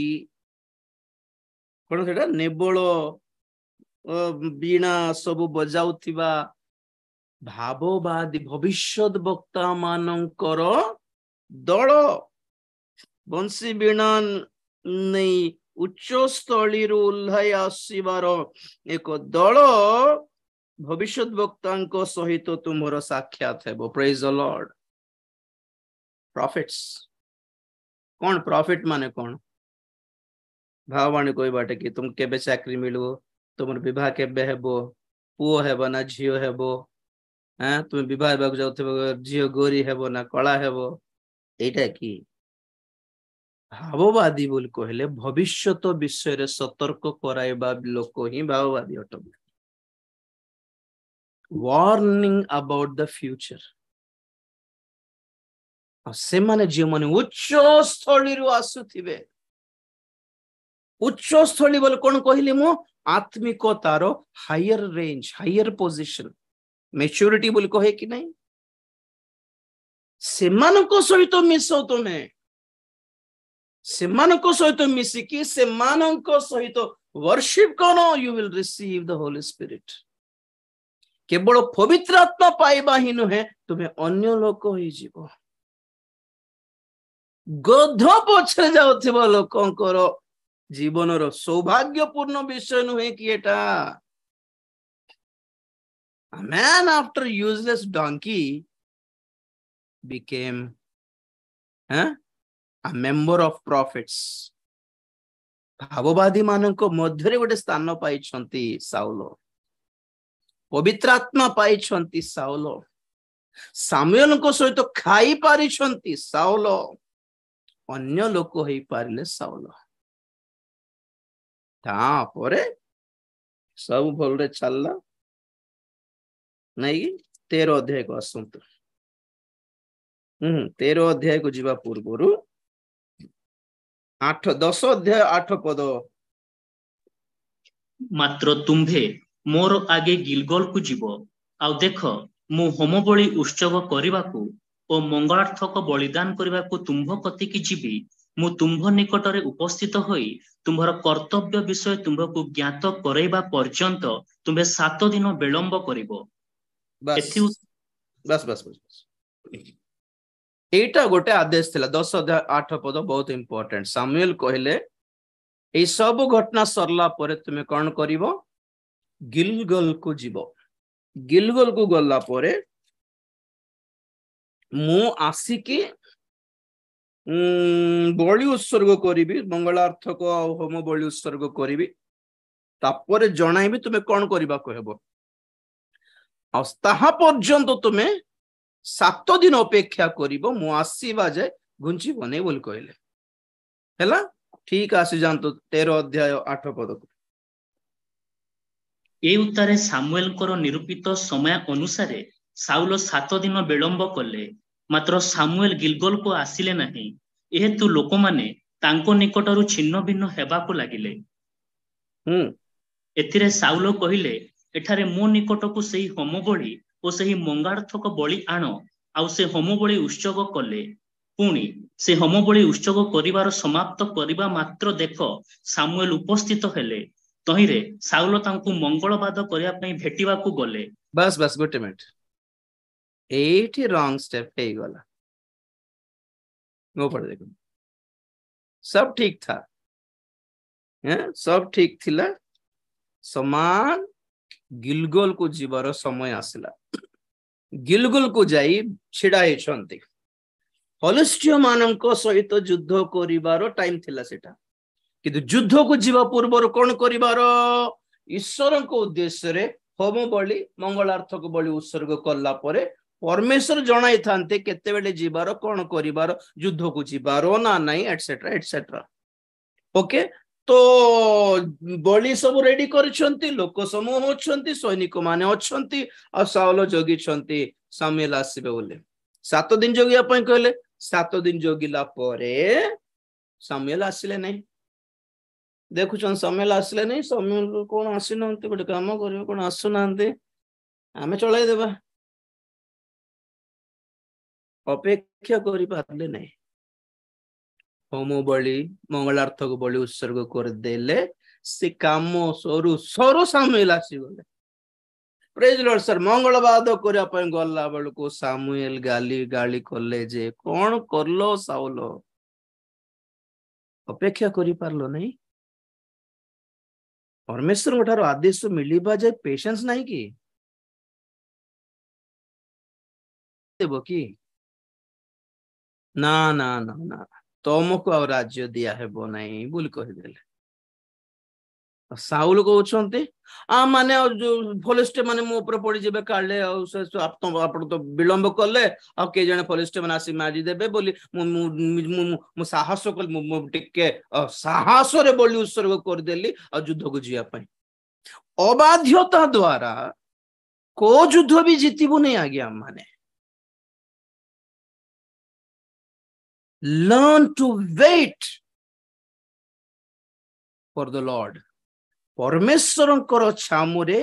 कोन सेटा नेबळ बीणा सब बजाउथिबा भाववादी भविष्यत वक्ता मानकर दल बंशी बीणा नहीं उच्च स्थली ओह्लाई आसबार एक दल भविष्यत वक्ता सहित तुम्हार साक्षात हेबो प्रेज द लॉर्ड प्रॉफिट्स कौन प्रॉफिट माने कौन भाववाणी कोई बाटे कि तुम केबे चाकरी मिलबो तुम विवाह केबे हेबो पुओ हेबो ना झियो हेबो हां तुम विवाह हेबाक जाउथबो झियो गोरी हेबो ना कला हेबो एटा की भाववादी बोल कहले भविष्यत विषय रे सतर्क कराइबा लोक ही भाववादी अटब वार्निंग अबाउट द फ्यूचर से माने जे माने उच्च स्थली रु आसुथिबे उच्च स्थली बोल कोन कहली मो आत्मिकतार higher range higher position maturity बोल कहे कि नहीं सेमानको सहित मिसो तुमे सेमानको सहित मिसिकी सेमानको सहित वर्शिप करो you will receive the Holi spirit केवल पवित्र आत्मा पाइबा ही नुहे तुम्हें अन्य लोक होई जीवो गध पछरे जाउथिबो लोकंकर जीवनर सौभाग्यपूर्ण विषय नुहे कि एटा a man after useless donkey became a member of prophets भाववादी माननको मध्यरे गोटे स्थान पाई छंती साउल पवित्र आत्मा पाई छंती साउल सामुएल को सहित खाई पारी छंती साउल अन्य लोक होई पारिले साउल तापरे सब भलरे चलला नहीं 13 अध्याय को आसंत 13 अध्याय को जीवा पूर्वरु 10 अध्याय 8 पद मात्र तुम्भे मोर आगे गिलगल को जीव आउ देख मु होम बलि उत्सव करने और मंगलार्थक बलिदान करने को तुम्भ कतिकी जीवी मु तुम्भ निकटरे उपस्थित होई तुम्भर कर्तव्य विषय तुम्भको ज्ञात करैबा पर्यंत तुम्भे 7 दिन विलंब करिवो। बस बस बस बस एटा गोटे आदेश थिला 10 अध्याय 8 पद बहुत इंपोर्टेंट। सामुएल कहले ए सब घटना सरला परे तुमे कौन करिवो गिलगल को जीवो। गिलगल को गला परे मु आसिकी बलि उत्सर्ग करी मंगलार्थक होम बलि उत्सर्ग करी तापर जणाइबी तुमे कौन करबा कहबो ताहा पर्यंत तुमे 7 दिन अपेक्षा करिवो मु आसीबा जे घुंचीबो नै बोल कहले हैला। ठीक आसी जानतो 13 अध्याय 8 पद को ए उत्तरे सामुएल कर निरूपित समय अनुसारे साउल 7 दिन विलंब कले मात्र सामुएल गिलगल को आसिले नहीं एहेतु लोक माने तांको निकटरु छिन्न भिन्न हेबाकु लागिले। एथिरे साउल कहिले एठारे मो निकटकु सेही होम बलि ओ सेही मंगार्थक बलि आण आउ से होम बलि उत्सव कले। पुणी से होम बलि उत्सव करिवार समाप्त करिबा मात्र देख सामुएल उपस्थित हेले तहिरे साउल तांकु मंगलवाद करिया पई भेटिबाकु गले। बस बस गोटे मिनिट एठी रॉन्ग स्टेप हे गला नो पड़ देखो सब ठीक था सब ठीक थिला समान गिलगल को जीवार समय आसिला गिलगल को जाई छिड़ाई छंती फलिस्टिय मानक सहित युद्ध करिवार टाइम थिला सेटा किंतु युद्ध को जीवा पूर्व कौन करिवार ईश्वर को उद्देश्य रे होम बलि मंगलार्थक बलि उत्सर्ग कला परे परमेश्वर जणाई थांते केते बेले जीवार कौन करिवार युद्ध को जीवार ना नहीं एटसेट्रा एटसेट्रा। ओके तो बलि सब रेडी करछंती लोक समूह होछंती सैनिक माने अछंती आ साउल जोगी छंती सामुएल आसीबे बोले 7 दिन जोगिया पय कहले 7 दिन जोगिला परे सामुएल आसिले नहीं देखुछन सामुएल आसिले नहीं सामुएल कोन आसिनंती गोटे काम करियो कोन आसुनांती आमे चलाई देबा अपेक्षा करि पारले नहीं होम बलि मंगलार्थक बलि उत्सर्ग कर देले से काम सरू सरू सामुएल आसी गले। प्रेज लॉर्ड सर मंगलवाद करिया पय गल्ला बेलको सामुएल गाली गाली कले जे कोन करलो साउल अपेक्षा करि पारलो नहीं परमेश्वर ठारो आदेश मिलिबा जे पेशेंस नहीं कि देबो कि ना ना ना ना तुमको आ राज्य दिया हेबो नहीं बोल कहिदेले साउल कहउछंती आ माने फलिस्टे माने मो ऊपर पड़ी जेबे काले आपण तो विलंब कले आ के जने फलिस्टे माने आसी मारी देबे बोली मु साहस कल मु टिके साहस रे बोली उत्सर्ग कर देली आ युद्ध को जिया पई अबाध्यता द्वारा को युद्ध भी जीतिबो नहीं आज्ञा माने learn to wait for the Lord परमेश्वरंकर छामुरे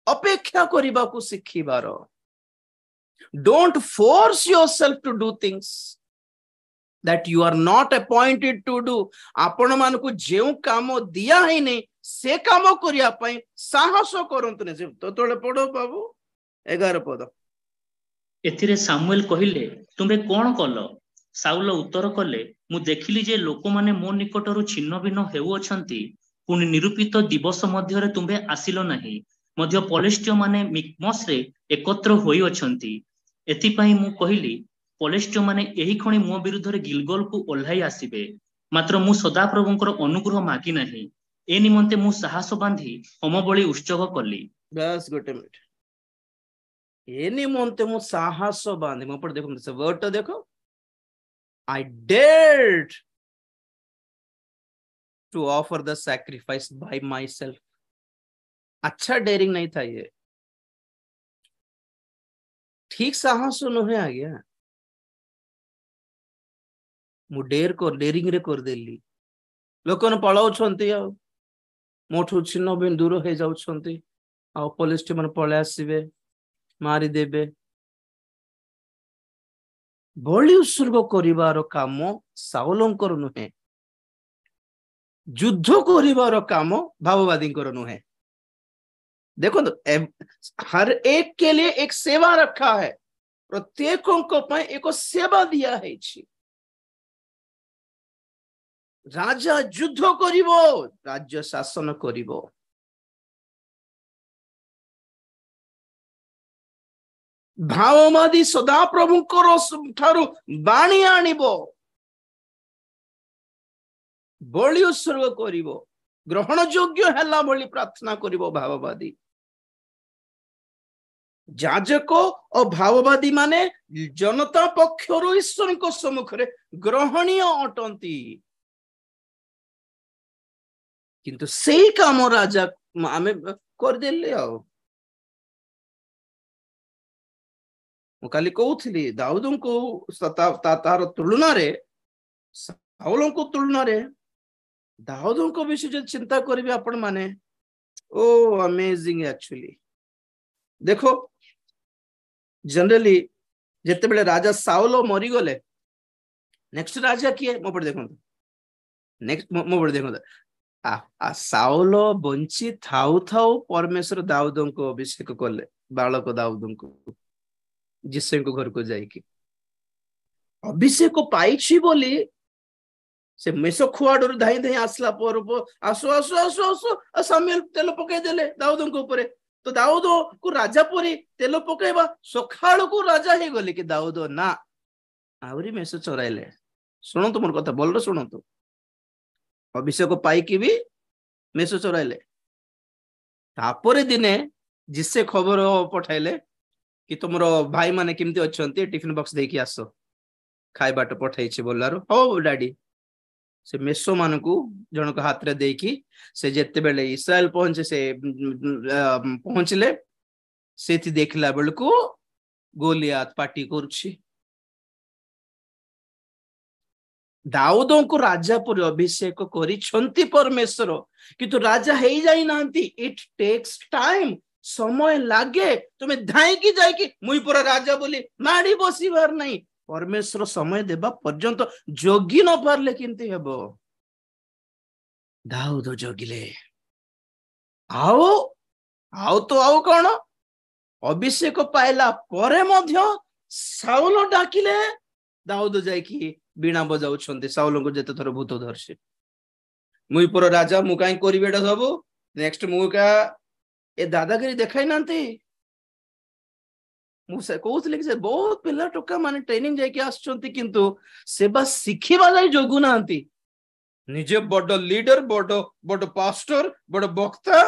अपेक्षा करिबा को सिखिबार don't force yourself to do things that you are not appointed to do आपण मान को जेउ काम दिया है नहीं से काम करिया पई साहस करंतु ने तो तोले पढो बाबू 11 पद एथिरे सामुएल कहिले तुमे कोन कलो साउल उत्तर कले मु देखिली जे लोक माने मो निकटरु छिन्न भिन्न हेउ अछंती पुनि निरूपित दिवस मध्यरे तुमे आसिलो नाही मध्य पलिस्टिय माने मिक्मस रे एकत्र होई अछंती एथि पई मु कहिली पलिस्टिय माने एही खणी मो विरुद्ध रे गिलगल को ओल्हाई आसीबे मात्र मु सदा प्रभुंकर अनुग्रह मागी नाही ए निमंते मु साहस बांधी होम बलि उत्सव कली। बस गोटे मिनिट ए निमंते मु साहस बांधी मो पर देखो से वर्ड तो देखो I dared to offer the sacrifice by myself. अच्छा डेयरिंग नहीं था ये ठीक साहस नुहे आ गया मु डेरिंग रे कर देली लोक पलाउछंती आ मोठू छिन्न भी दूर हो जाउछंती आ पुलिस टी मन पळे आसीबे मारी देबे बलि उत्सर्ग करिवार काम साउलंकर नुहे युद्ध करिवार काम भाववादींकर नुहे देखो तो हर एक के लिए एक सेवा रखा है प्रत्येकों को पे एक सेवा दिया है राजा युद्ध करिवो राज्य शासन करिवो भाववादी सदा प्रभुंकर ठारू बाणी आनिबो बलि उत्सर्ग करिवो ग्रहण योग्य हैला बलि प्रार्थना करिवो भाववादी जाजक और भाववादी माने जनता पक्षरु ईश्वर को सम्मुख रे ग्रहणीय अटंती किंतु सेही काम राजा आमे कर देले आ काली कहूली दाऊद को तार तुलना रे साउल को तुलना रे दाऊद को विषय जो चिंता करेंगे आपण माने ओ अमेजिंग एक्चुअली देखो जनरली जिते बेले राजा साउल मरी गले नेक्स्ट राजा किए मो पड़े देखो नेक्स्ट मो पड़े देखो आ साउल बंची थाउ थाउ परमेश्वर दाऊद को अभिषेक कले बालक दाऊद को जिसे को घर को जाइकी अभिषेक पाई बोली से मेसो खुआडर धाई धाई आसला पर आसो आसो आसो आसो सामुएल तेल पकई देले दाऊद को ऊपर तो दाऊद को राजा परी तेल पकईबा सखाळ को राजा हे गले कि दाऊद ना आवरी मेसो चराइले सुनो तो मोर कथा बोल सुनो तो अभिषेक पाई की भी मेसो चराइले तापरे दिने जिसे खबर पठाइले कि तुमरो भाई माने किमती अछंती टिफिन बॉक्स देकी आसो खाइबाट पठाई छी बोलारो हो डैडी से मेसो मान को जन को हाथ रे देखी से जेते बेले इस्राएल पहुंचे से पहुंचले सेति देखला बेल को गोलियात पार्टी करछि दाऊद को राजा पर अभिषेक करी छंती परमेश्वर किंतु राजा हे जाई नांती इट टेक्स टाइम समय लागे तुम्हें धाई की जाए कि मुई पूरा राजा बोली माड़ी बसीबार नहीं परमेश्वर समय देबा पर्यंत जोगी न पारले किंती हेबो दाऊद जोगिले आओ आओ तो आओ कौन अभिषेक पाइला परे मध्य साउल डाकिले दाऊद जाई कि बीणा बजाउ छंती साउल को जेते थर भूत धरसी मुई पूरा राजा मु काई करिबेडा सब नेक्स्ट मु का ए दादागिरी देखाई नांती मुझे कहूली कि बहुत पिला टोका माने ट्रेनिंग जाके आछंती किंतु सेबा शिखिबा जाय जोगु नांती निजे बड़ लीडर बड़ बड़ पास्टर बड़ वक्ता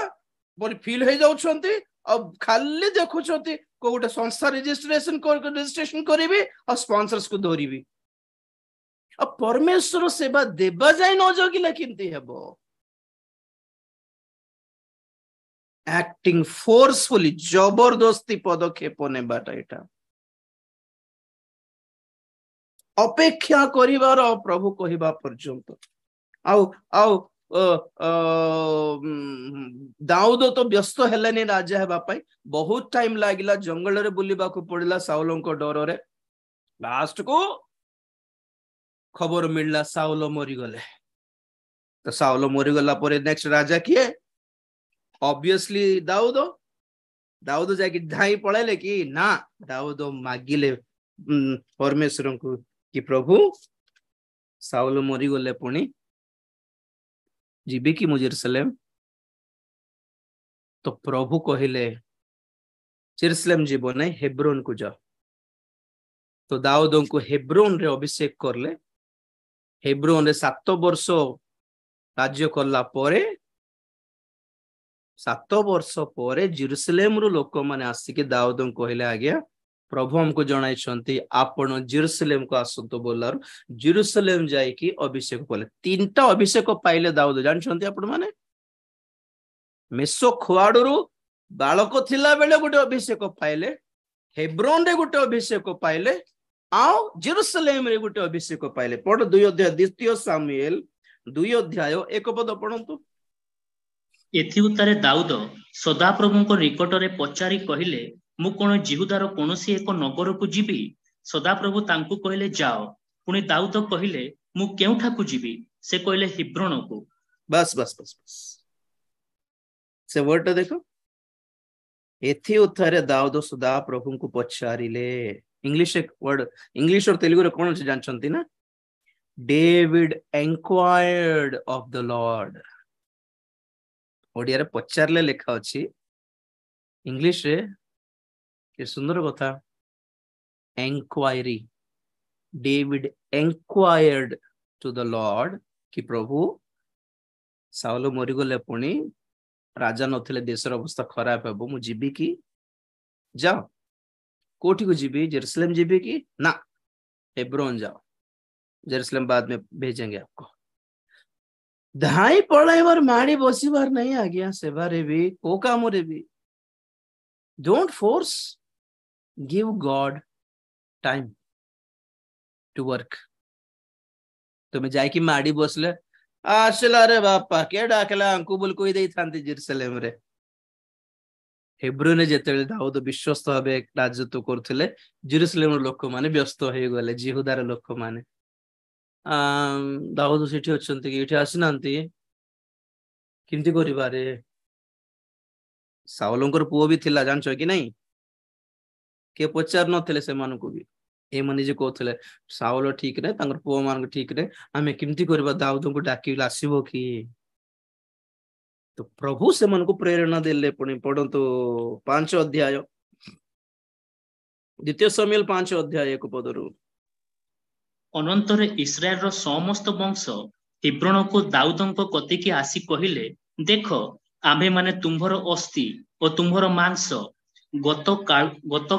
बड़ फील हो जाउछंती अब खाली देखुछंती को गोटे संस्था रजिस्ट्रेशन करिवि और स्पॉन्सर्स को धरिवि अब परमेश्वर सेवा देबा जाय न जोगिला किंती हेबो एक्टिंग फोर्सफुली जबरदस्ती पदक्षेप नेबाटा एटा अपेक्षा करिवार प्रभु कहिबा पर्यंत आउ आउ दाऊद तो व्यस्त हेलानी राजा हेबा पई बहुत टाइम लागिला जंगल रे बुलिबा को पड़िला साउल को डर रे लास्ट को खबर मिलला साउल मरी गले तो साउल मरी गला परे नेक्स्ट राजा किए ऑब्वियसली दाऊद दाऊद जाके धाई पड़ाइले कि ना दाऊद मागिले परमेश्वर को कि प्रभु साउल मरी गले पुणी जीवी कि मु जेरूसलेम तो प्रभु कहले जेरूसलेम जीव नहीं हेब्रोन को जाओ तो दाऊद को हेब्रोन रे अभिषेक करले हेब्रोन रे 7 वर्ष राज्य करला परे 7 वर्ष पर जेरूसलेम रु लोक माने आसिके दाऊद कहले आज्ञा प्रभु हमको जणाई छंती आपण जेरूसलेम को आसंतो बोलार जेरूसलेम जाई कि अभिषेक कले 3टा अभिषेक पाइले दाऊद जान छंती आपण माने मेसो खुआडरू बालक थिला बेले गोटे अभिषेक पाइले हेब्रोन रे गोटे अभिषेक पाइले आओ जेरूसलेम रे गुटे अभिषेक पाइले पढ़ 2 अध्याय द्वितीय सामुएल 2 अध्याय 1 पद पढ़ंतु। एथिउतारे दाऊद सदाप्रभुଙ୍କ निकटरे पचारि कहिले मु कोन जिहुदार कोनोसी एक नगर को जीवी। सदाप्रभु तांकु कहिले जाओ। पुणी दाऊद कहिले मु केउठा को जीवी। से कहिले हिब्रोन को। बस बस बस बस से वर्ड देखो। एथि उथारे दाऊद सदा प्रभु को पचारिले। इंग्लिश एक वर्ड इंग्लिश और तेलुगु रे कोन से जानछंती ना David enquired of the Lord. Odia रे पचारले लेखा अछि इंग्लिश रे के सुंदर कथा enquiry. David enquired to the Lord कि प्रभु साउल मरी गले पुणी राजा नथिले देशर अवस्था खराब हेबो मु जीवी कि जाओ कोठी को जीवी जेरूसलेम जीवी कि ना हेब्रोन जाओ जेरूसलेम बाद में भेजेंगे आपको। धाई पढ़ाइबार माड़ी बसीबार नहीं आ गया सेवारे भी को काम रे भी don't force give God time to work. तुम्हें जाइकी माड़ी बसले आसला रे बापा के डाकला अंकु बोल कोई देई थांती जेरूसलेम रे। हेब्रोने जेतेले दाऊद विश्वस्त भाबे राजत्व करथिले जेरूसलेम लोक माने व्यस्त हो गले जिहुदार लोक माने दाऊद सेठी अछंती कि एठी आसिनांती किंती करिबारे। साउलंकर पुओ भी थिला जानछो कि नहीं के पचार नथिले से मानको भी ए माने जे कहथिले साउल ठीक ने तांकर पुओ मान ठीक ने आमे किंती करबा दाऊद को डाकिला आसीबो कि। तो प्रभु से मन को प्रेरणा देले पुणी पढ़ंतु 5 अध्याय द्वितीय सामुएल 5 अध्याय 1 पदरु। अनंतरे इस्राएल रो समस्त वंश हिब्रोन को दाऊदंको कतिकी आसी कहिले देखो आम्भे माने तुम्भर अस्थि और तुम्भर मांस गत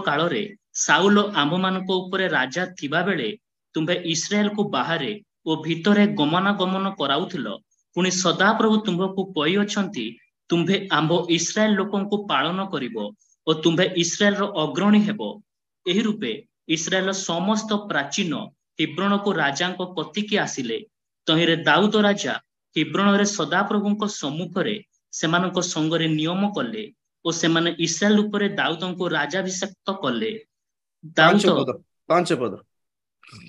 काल रे साउल आम्भ मानको ऊपर राजा थिबा बेले तुम्भे इस्राएल को बाहरे और भितरे गमनागमन कराउथिलो। पुणी सदा प्रभु तुम्भको कहि अछंती तुम्भे आम्भ इस्राएल लोकन को पालन करिवो और तुम्भे इस्राएल रो अग्रणी हेबो। एही रूपे इस्राएल समस्त प्राचीन हिब्रोन को राजा को कतिकी आसिले तहिरे दाऊद राजा हिब्रोन रे सदा प्रभु सम्मुख रे सेमानको संगरे नियम कले और सेमाने इस्राएल ऊपर दाऊद को राजाभिषेक कले। दाऊद 5 पद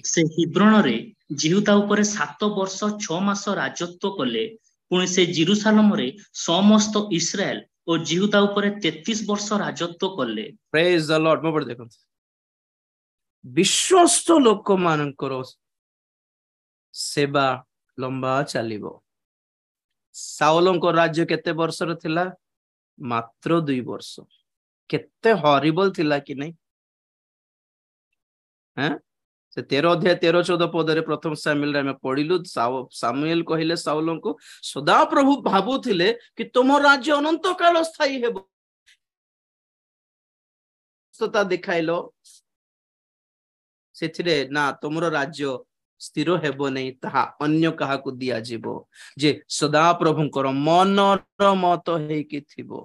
से हिब्रोन रे जिहुदा ऊपर 7 वर्ष 6 मास राजत्व कले। पुणी से जेरूसलम रे समस्त इस्राएल और जिहुदा ऊपर 33 वर्ष राजत्व कले। Praise the Lord. मोबड़ देखो विश्वस्त लोक मानकर सेवा लंबा चलिबो। साउलंको राज्य केते वर्ष रो थिला मात्र 2 वर्ष। केते हॉरिबल थिला कि नहीं हैं से 13 अध्याय 13-14 पद रे प्रथम सामुएल रे हम पढिलु सामुएल कहिले साउलंको सदा प्रभु भाबुथिले कि तुम राज्य अनंत काल स्थायी हेबो सता दिखाइलो सेथिरे ना तुमरो राज्य स्थिर हेबो नहीं ताहा अन्य काहा को दिया जीवो जे सदा प्रभुंकर मनर मत हेकी थिबो।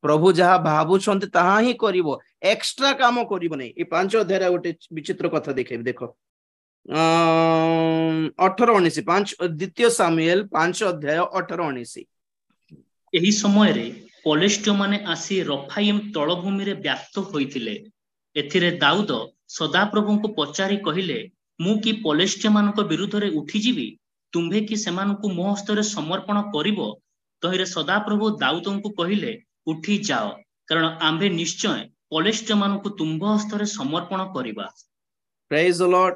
प्रभु जहा भाबु छंती ताहा ही करिवो एक्स्ट्रा काम करिवो नहीं। ए 5 अध्याय गोटे विचित्र कथा देखेबे देखो 18-19 5 द्वितीय सामुएल 5 अध्याय 18-19। एही समय रे पलेष्टिय माने आसी रफाइम तळभूमि रे व्याप्त होइथिले। एथिरे दाऊद सदा प्रभु को पचारि कहिले मु कि पलेष्टिय मानक विरुद्ध रे उठी जीवी तुम्भे कि सेमानकु मो हस्तरे समर्पण करिवो। तहिरे सदा प्रभु दाऊद को कहिले उठी जाओ कारण आम्भे निश्चय पलेष्टिय मानकु तुम्भ हस्तरे समर्पण करिबा। Praise the Lord.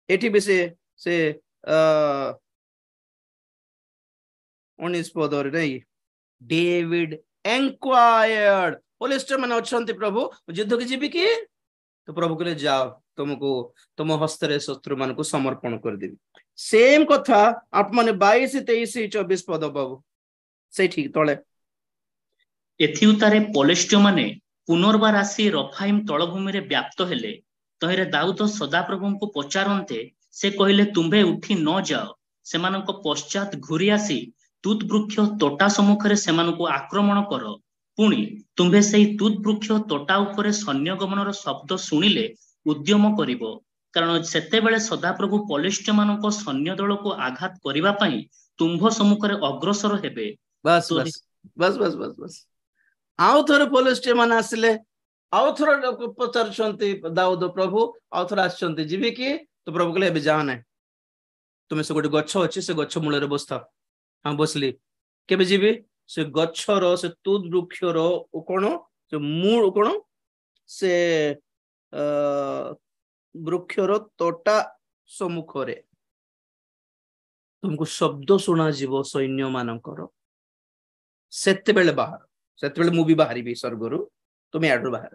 एठी बिसे से 19 पद रे नहीं डेविड एंक्वायर्ड पलेष्टिय माने अछंती प्रभु युद्ध के जीवी कि तो प्रभु कहले जाओ तुमको तुम हस्तरे शत्रु मान को समर्पण कर देबी। सेम कथा आप माने 22 23 24 पद बाबू से ठीक तळे। एथिउतारे पलेष्टिय माने पुनर्बार आसी रफाइम तळभूमि रे व्याप्त हेले। तहिरे दाऊद सदा प्रभु को पचारन्ते से कहिले तुम्भे उठी न जाओ सेमानक पश्चात घुरी आसी तुत वृक्ष तोटा सम्मुख रे सेमानक आक्रमण करो। पुणी तुम्भे सेई तुत वृक्ष तोटा उपरे सैन्य गमनर शब्द सुनिले उद्यम करिवो କାରଣ ସେତେବେଳେ ସଦାପ୍ରଭୁ ପଲିଷ୍ଟ୍ୟ ମାନଙ୍କ ସୈନ୍ୟ ଦଳକୁ ଆଘାତ କରିବା ପାଇଁ ତୁମ୍ଭ ସମ୍ମୁଖରେ ଅଗ୍ରସର ହେବେ। बस तो बस बस बस बस बस आउ थोड़े पॉलिस्टियन मान आसिले आउ थोड़े पचारुछंती दाऊद प्रभु आउ थोड़े आछंती जीवी कि तो प्रभु कहले एबे जाओ नै तुमे से गोटे गच्छ अछि से गच्छ मूल रे बसथा हां बसली केबे जीवी से गच्छर से तुद वृक्षर कोन से मूल कोन से वृक्षर तोटा सम्मुख रे तुमको शब्द सुना जीव सैन्य मानकर सेते बेले बाहर सेते बेले मु भी बाहरी भी स्वर्गरु तुम याडू बाहर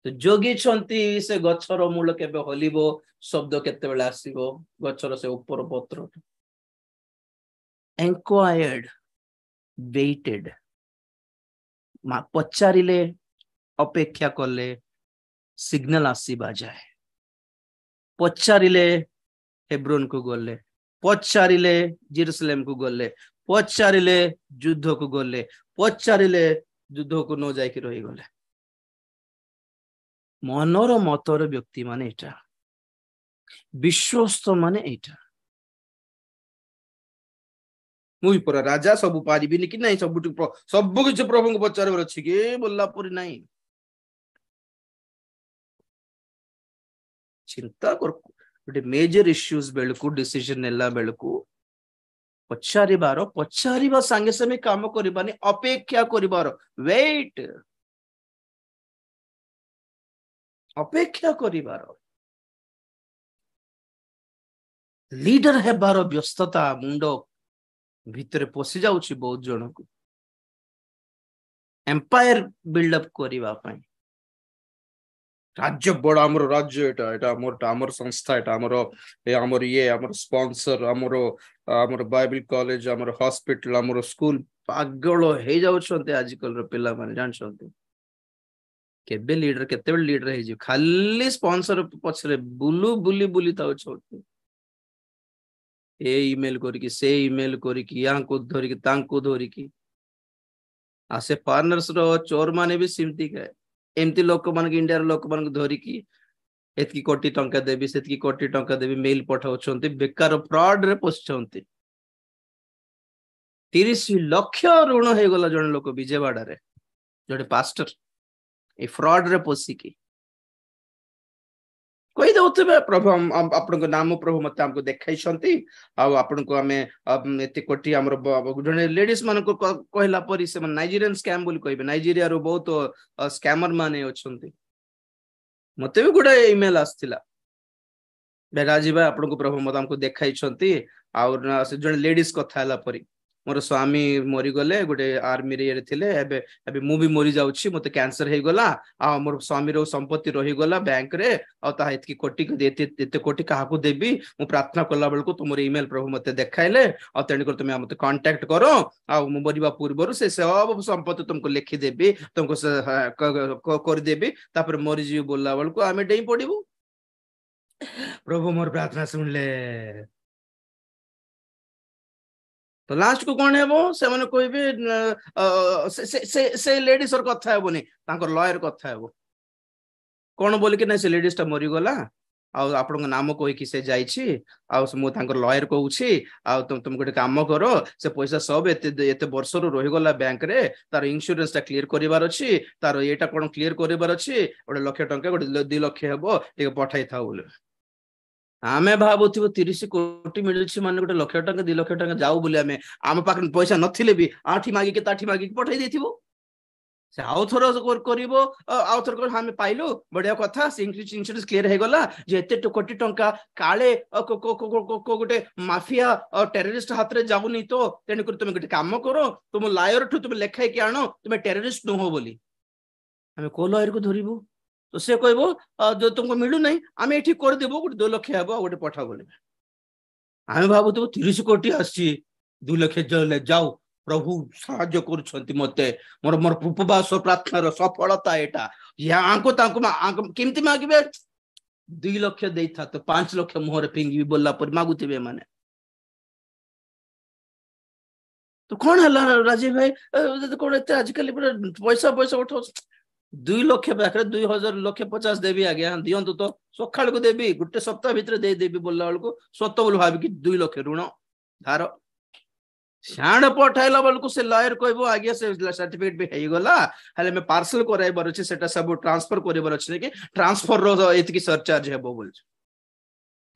तो जोगी छंती से गच्छर मूल केबे हलिबो शब्द केते बेले आसीबो गच्छर से ऊपर पत्र इंक्वायर्ड वेटेड मा पचारिले अपेक्षा करले सिग्नल आसीबा जाए पचारिले हेब्रोन को गले पचारिले जेरूसलेम को गले पचारिले युद्ध को गले पचारिले युद्ध को न जाइक रही गले मनर मतर व्यक्ति माने एटा विश्वस्त माने एटा मुई पर राजा सब पारिबिनी कि नहीं सब किछ प्रभु को पचार अछि कि बोलला पुरी नहीं चिंता कर गोटे मेजर इश्यूज बेलकू डिसीजन नेला बेलकू पचारिबा संगे संगे काम करिबानी अपेक्षा करिबार वेट अपेक्षा करिबार लीडर हेबार व्यस्तता मुंड भितर पशि जाउछि बहुत जन को एम्पायर बिल्डअप करिबा पई राज्य बड़ा हमर राज्य एटा हमर संस्था एटा हमर ये हमर स्पॉन्सर हमर बाइबल कॉलेज हमर हॉस्पिटल हमर स्कूल पागल हे जाउछन्ते आजकल रो पिला माने जानछन्ते केबे लीडर केते बेल लीडर हे जे खाली स्पॉन्सर पछरे बुली ताउ छोटे ए ईमेल करिकि से ईमेल करिकि या को धरिकि तांको धरिकि आसे पार्टनर्स रो चोर माने भी सिमती के एमती लोक मान इंडिया लोक मान धरिकी एतकी कोटी टंका देबी सेतकी कोटी टंका देबी मेल पठाउछन्ती बेकार फ्रॉड रे पोछछन्ती 30 लाख ऋण हे गला जण लोक विजयवाड़ा रे जडे पास्टर ए फ्रॉड रे पोसिकी कोई दउतबे प्रभु आपन को नाम प्रभु मत हमको देखाइछन्ती आ आपन को हमें एते कोटी हमर जने लेडीज मान को कहला परी से नाइजीरियन स्कैम बोली कहबे नाइजीरिया रो बहुत स्कैमर माने अछन्ती मते भी गुडा ईमेल आस्थिला बेराजी भाई आपन को प्रभु मत हमको देखाइछन्ती आ से जने लेडीज कथा हला परी मोर स्वामी मरी गले गोटे आर्मी रे थिले एबे मु भी मरी जाउछि मते कैंसर हे गला आ मोर स्वामी रो संपत्ति रही गला बैंक रे आ ता एतकी कोटी एते कोटी काहा को देबी मु प्रार्थना करला बेल को तुमर ईमेल प्रभु मते देखाइले आ तेणी कर तुमे मते कांटेक्ट करो आ मु मरिबा पूर्व से सब संपत्ति तुमको लिखि देबी तुमको कर देबी तापर मरि जीव बोलला बेल को आमे डेई पडिबू प्रभु मोर प्रार्थना सुनले तो लास्ट को कौन है वो से माने कोई भी से लेडीज और कथा है वो नहीं तांकर लॉयर कथा है वो कौन बोल के नहीं से लेडीज टा मरी गला आ आपन नाम कोई कि से जाईछि आ मो तांकर लॉयर कहूछि आ तुम गोटे काम करो से पैसा सब एते वर्ष रो रही गला बैंक रे तार इंश्योरेंस टा क्लियर करिवार अछि तार एटा कोन क्लियर करिवार अछि गोटे लाख टंका गोटे 2 लाख हेबो टिके पठाई था बोले आमे भाबुथिबो 30 कोटी मिलुछि माने गोटे लाख टंका 2 लाख टंका जाऊ बोले आम पाखन पैसा नथिले भी आठी मागी के ताठी मागी के पठाई देथिबो से आउथर करिवो आउथर कर हम पाइलु बढ़िया कथा इंश्योरेंस क्लियर हे गला जे एते कोटी टंका काले गोटे माफिया टेररिस्ट हाथ रे जाउनी तो तेन कर तुम गोटे काम करो तुम लॉयर ठु तुम लेखाई के आनो तुम टेररिस्ट न हो बोली हमें को लॉयर को धरिबो तो से कहबो जो तुमको मिलू नहीं आमे एठी कर देबो गोटे 2 लाख हेबो गोटे पठा बोले आमे भाबु तो 30 कोटी आसी 2 लाख जाऊ प्रभु साहाय्य करूछंती मते मोर मोर उपवास प्रार्थना रो सफलता एटा या आंको तांको केमती मागिबे 2 लाख देइथा तो 5 लाख मोहर पिंगी बोलला पर मागुतिबे माने तो कौन हला राजीव भाई कोन एते आजकल पैसा उठो 2 लक्ष पाखे 2000 लक्ष 50 देवी आज्ञा दिंतु तो सका को देवी गोटे सप्ताह भितर देवी बोलला बेलू सत बोल भाविकी 2 लक्ष ऋण धार साण पठाइला बेलू से लयर कह आज्ञा से सर्टिफिकेट भी हो गला हेले मैं पार्सल कराइबार अच्छे सेटा सब ट्रांसफर करार अच्छे कि ट्रांसफर रो सरचार्ज हे बोल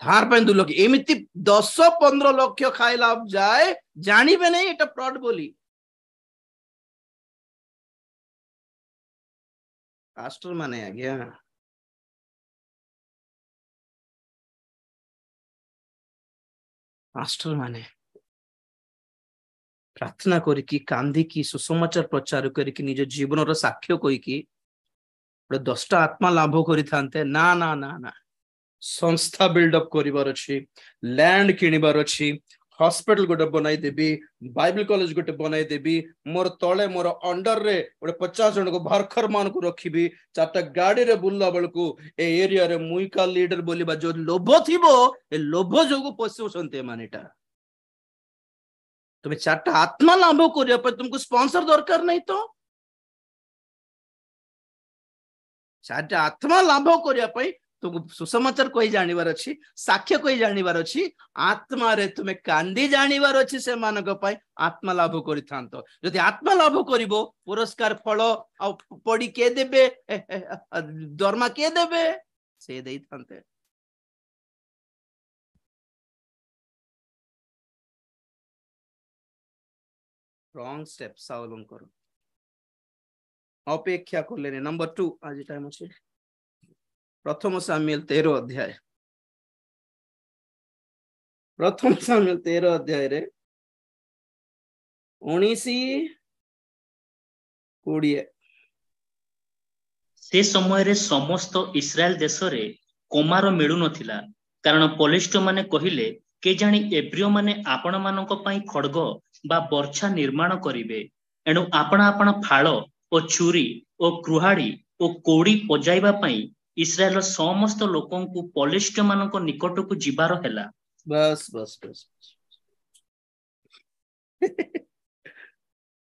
धार 2 लक्ष एमती 10-15 लक्ष खाइला जाए जानवे नहीं एटा फ्रॉड बोली पास्टर माने आज्ञा पास्टर माने प्रार्थना करिकी कांदिकी सुसमाचार प्रचार करिकी निज जीवन रो साक्ष्य कहिकी 10टा आत्मा लाभ करि थांते ना ना ना ना संस्था बिल्डअप करिवार अछि लैंड किनिबार अछि हॉस्पिटल गोटे बनाई देबी बाइबल कॉलेज गोटे बनाई देबी मोर तले मोर अंडर रे गोटे 50 जन को वर्कर मान को रखिबी 4टा गाड़ी रे बुल्ला बेलकू ए एरिया रे मुइका लीडर बोलिबा जो लोभ थिबो ए लोभ जोगु पसुसंते मानेटा तुम्हें 4टा आत्मा लाभ करिया पर तुमको स्पॉन्सर दरकार नहीं तो 4टा आत्मा लाभ करिया पर तुमको सुसमाचार कोई जानिबार अछि साक्ष्य कोई जानिबार अछि आत्मा रे तुम्हें कांदी जानिबार अछि से मानक पय आत्मा लाभ करिथांतो यदि आत्मा लाभ करिवो पुरस्कार फल आ पड़ी के देबे दरमा के देबे से देइथांते रॉन्ग स्टेप सावलन करो अपेक्षा करले नंबर 2 आज टाइम अछि प्रथम सामुएल 13 अध्याय प्रथम सामुएल 13 अध्याय रे 19-20 से समय रे समस्त इस्राएल देश रे कुमार मिलु नथिला कारण पलिष्ट माने कहिले के जानी एब्रियो माने आपण मानक पई खड्ग बा वर्षा निर्माण करिवे एणु आपण आपण फाळ ओ छुरी ओ क्रुहाड़ी ओ कोड़ी पजाइबा पई इस्राएल समस्त लोकन को पलिष्ट मानक निकट को जिबार हैला बस बस बस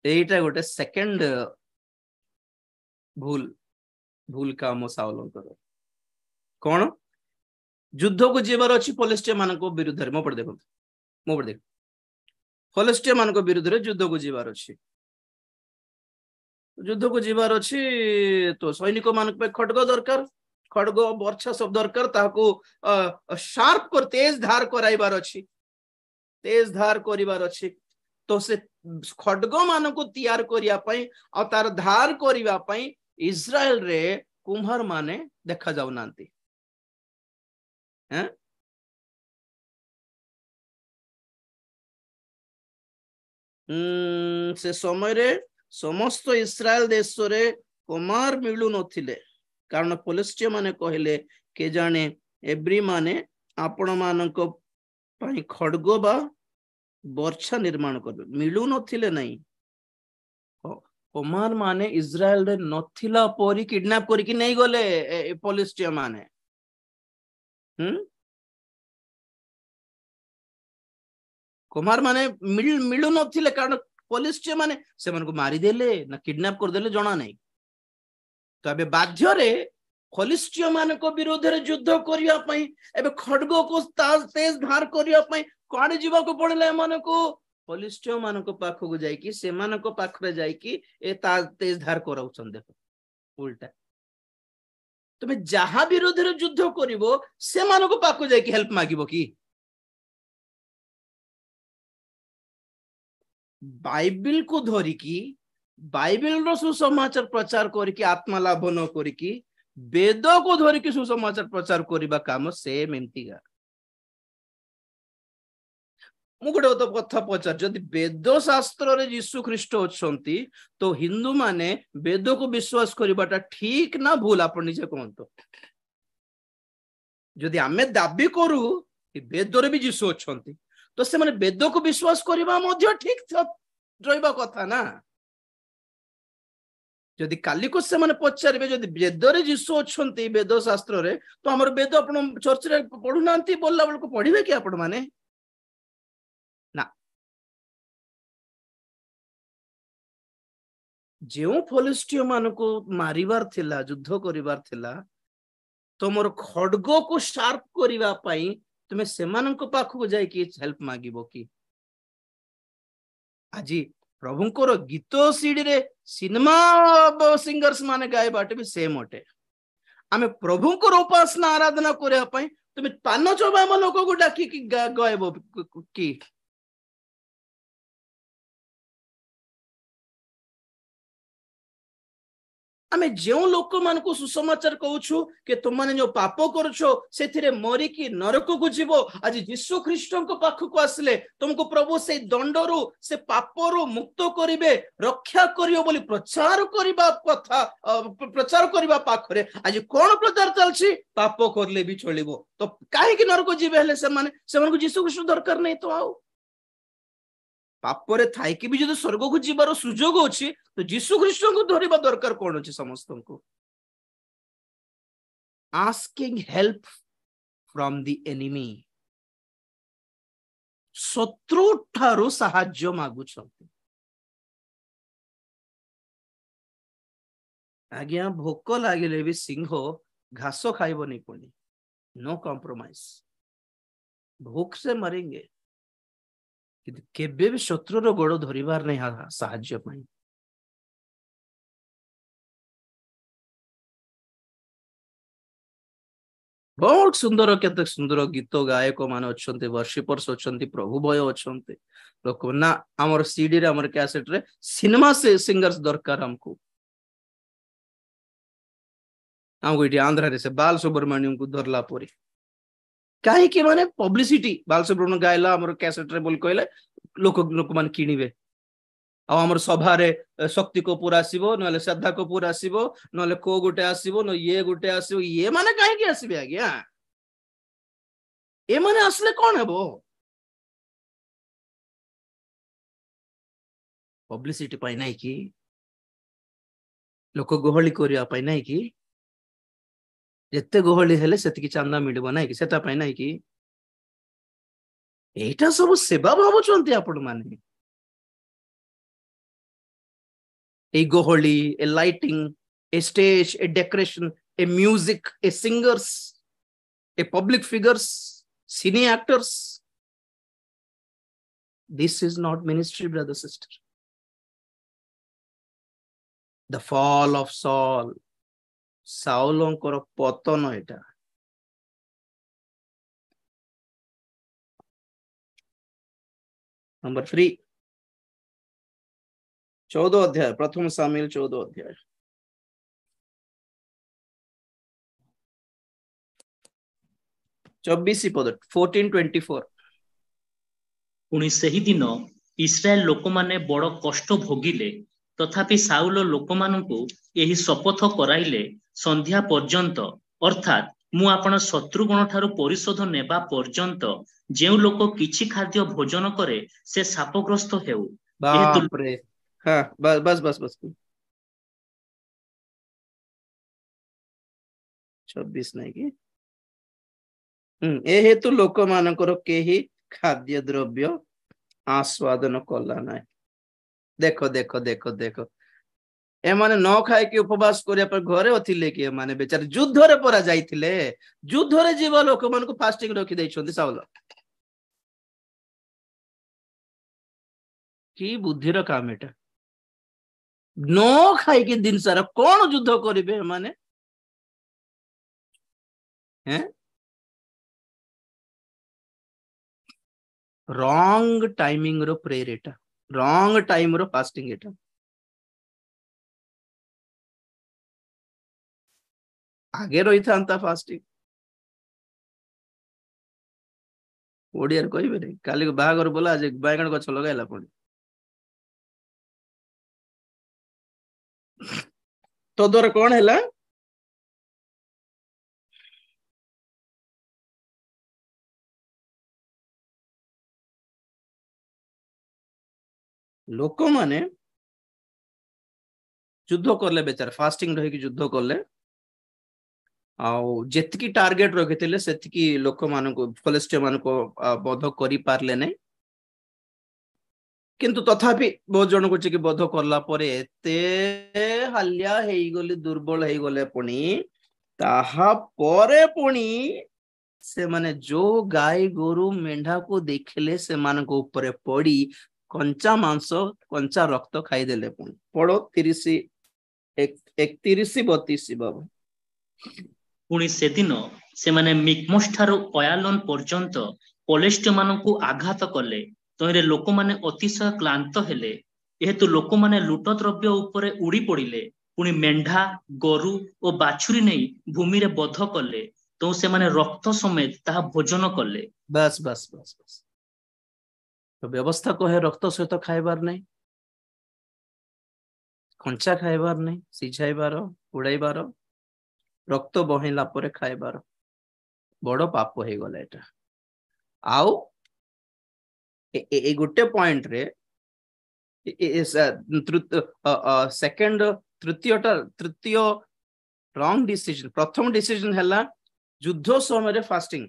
एटा गोटे सेकंड भूल भूल काम सावलन करो कौन युद्ध को जीवार अच्छी पलिस्टिया मान विरुद्ध मो पढ़ देख फलिस्टिया मान विरुद्ध युद्ध को जीवार अच्छी युद्ध को जीवार अच्छी तो सैनिक मान खड्ग दरकार खड्ग वर्षा सब दरकार ताको शार्प कर तेज धार कराइबार अच्छी तेज धार करिवार अच्छी तो से खड्ग मान को तैयार करिया पई आ तार धार करिवा पई इस्राएल रे कुम्हार माने देखा जाऊ नांती हैं से समय रे समस्त इस्राएल देश रे कुमार मिलु नथिले कारण पलिस्टिया माने कहले के जाने एब्री माने आपण मानक पई खड्ग बा वर्षा निर्माण कर मिलु नथिले नहीं कुमार माने इस्राएल रे नथिला परी किडनैप करके नहीं गले पलिस्टिया माने कुमार माने मिलु नथिले कारण पलिस्टिया माने से मन को मारी देले ना किडनैप कर देले जणा नहीं तो अबे बाध्य रे फलिस्टिया मान को विरोध रे युद्ध करिया पई एबे खड्ग को तेज धार करिया पई काडे जीवा को पड़ले मान को फलिस्टिया मान को पाख को जाई कि से मान को पाख रे जाई कि ए तेज धार कराउछन देखो उल्टा तबे जहा विरोध रे युद्ध करिवो से मान को पाख को जाई कि हेल्प मागिबो कि बाइबल को धरी की बाइबल रो सुसमाचार प्रचार करिकी आत्मा लाभ न करिकी वेद को धरिकी सुसमाचार प्रचार करिबा काम सेम एमतीगा मु गोटे तो कथा पचार जदि वेद शास्त्र रे यीशु ख्रीष्ट अछंती तो हिंदू माने वेद को विश्वास करिबाटा ठीक ना भूल आपण निजे कहंतो जदि आमे दाबी करू कि वेद रे भी यीशु अछंती तो से माने वेद को विश्वास करिबा मध्य ठीक रहिबा कथा ना जदि काली को से माने पचारबे जदि वेद रे यीशु अछंती वेद शास्त्र रे तो हमर वेद आपण चर्च रे पढु नांती बोलला बेल को पढिबे कि आपण माने ना जो फलिस्टीय मान को मारिबार थिला युद्ध करिबार थिला तुमर खड्ग को शार्प करिबा पई तुमे सेमानक पाखु जाय कि हेल्प मागिबो कि आज प्रभुंकर गीत सीडी रे सिनेमा सिंगर्स माने गाय बाटे भी सेम अटे आमे प्रभुंकर उपासना आराधना करिया पई तुमे पान चोबा लोक को डाकी कि गायबो कि आमे जो लोक मान को सुसमाचार कहूछु कि तुम माने जो पाप करछो सेथिरे मरी कि नरक को जीवो आज यीशु ख्रीष्टन को पाख को आसले तुमको प्रभु से दंडरू से पापरू मुक्त करिवे रक्षा करियो बोली प्रचार करिबा कथा प्रचार करिबा पाखरे आज कोन प्रचार चलछि पाप करले भी चलिबो तो काहे कि नरक जीवे हेले से माने को यीशु ख्रीष्ट दरकार नहीं तो आउ पापरे थाई कि भी जो स्वर्ग को जीवार सुजोग अछि तो यीशु ख्रीष्ट को धरिबा दरकार कोन अछि समस्त को asking help from the enemy शत्रु ठारो सहाय्य मागुछंती आज्ञा भोक लागिले भी सिंह घास खाइबनी कोनी नो कॉम्प्रोमाइज भूख से मरेंगे केबे भी शत्रु रो गोड़ धरिबार नहीं साहाय्य पाई बहुत सुंदर केते सुंदर गीत गायक मान अच्छे वर्शिपर्स अच्छा प्रभु भय अच्छा लोक ना आमर सीडी रे आमर कैसेट रे सिनेमा से सिंगर्स दरकार हमको ये आंध्र रे से बाल सुब्रमण्यम को धरला परी कहीं माने पब्लिसिटी बाल सुब्रमण्यम गायला आमर कैसेट रे बोल कहले लोक मान किनिबे आमर सभा रे शक्ति कपूर आसीबो नले श्रद्धा कपूर आसीबो नले को गुटे आसीबो न ये गुटे आसीबो ये माने काहे कि आसीबे आज्ञा ए माने असले कोन हेबो पब्लिसिटी पाई नाही कि लोक गहली करिया पाई नाही कि जत्ते गहली हेले सेति कि चांदा मिलबो नाही कि सेटा पाई नाही कि एटा सब सेवा भाबुचंती आपण माने a goholi, a lighting, a stage, a decoration, a music, a singers, a public figures, cine actors. This is not ministry, brother, sister. The fall of Saul. Saulଙ୍କର ପତନ ଏଟା नंबर 3 14 अध्याय प्रथम सामुएल 14 अध्याय 24 पद 14:24 पुणी सही दिन इस्राएल लोक माने बड़ कष्ट भोगिले तथापि साउल लोक मानकु एही शपथ कराइले संध्या पर्यंत अर्थात मु आपण शत्रुगण ठारू परिशोध नेबा पर्यंत जेउ लोक किछि खाद्य भोजन करे से शापग्रस्त हेउ बाप रे हाँ बस 26 नहीं कि ए हेतु लोक मानकर केही खाद्य द्रव्य आस्वादन कला ना देखो देखो देखो देखो ए माने न खाए कि उपवास करिया पर घरे अथिले कि माने बेचारे युद्ध रे परा जाइथिले युद्ध रे जीवा लोक मान को फास्टिंग रखि दै छथि साउल की बुद्धि रो काम एटा न खाई कि दिन सारा कौन युद्ध करिवे माने हैं रॉन्ग टाइमिंग रो प्रेयर एटा रॉन्ग टाइम रो फास्टिंग एटा आगे रही था फास्टिंग ओडिया कहबे नहीं काली बाहागर बोला आज बैगण गछ लगाइला पड़ी तो द्वारा कौन है लोक माने युद्ध करले बेचारे फास्टिंग रही युद्ध करले जेतिकी टार्गेट रखिथिले सेतिकी लोक मान को फलिस्टीय मान को बध करि पारले नै किंतु तथापि बहुत जन को कि बोध करला परे एते हालिया हेगले दुर्बल हेगले पुणी ताहा परे पुणी से माने जो गाय गोरु मेंढा को देखले से मान को ऊपर पड़ी कंचा मांस कंचा रक्त खाईदेले पुणी पड़ो 30 31 32 बाबू पुणी से दिन से माने मिकमस ठारू अयालोन पर्यंत पलेष्ट मानकु आघात कले तहिरे लोक माने अतिशय क्लांत हेले एहेतु लोक माने लूट द्रव्य उपरे उड़ी पड़िले पुणी मेंढा गोरु और बाछुरी नहीं भूमि रे बध कले तो से माने रक्त समेत ताहा भोजन कले बस बस बस बस तो व्यवस्था को है रक्त सहित खाइबार नहीं कंचा खाइबार नहीं सिझाइबार उड़ाइबार रक्त बहेला परे खाइबार बड़ पाप हो गला एटा आउ ए गोटे पॉइंट रे सेकंड तृतीय रॉन्ग डिसीजन प्रथम डिसीजन हैला युद्ध समय रे fasting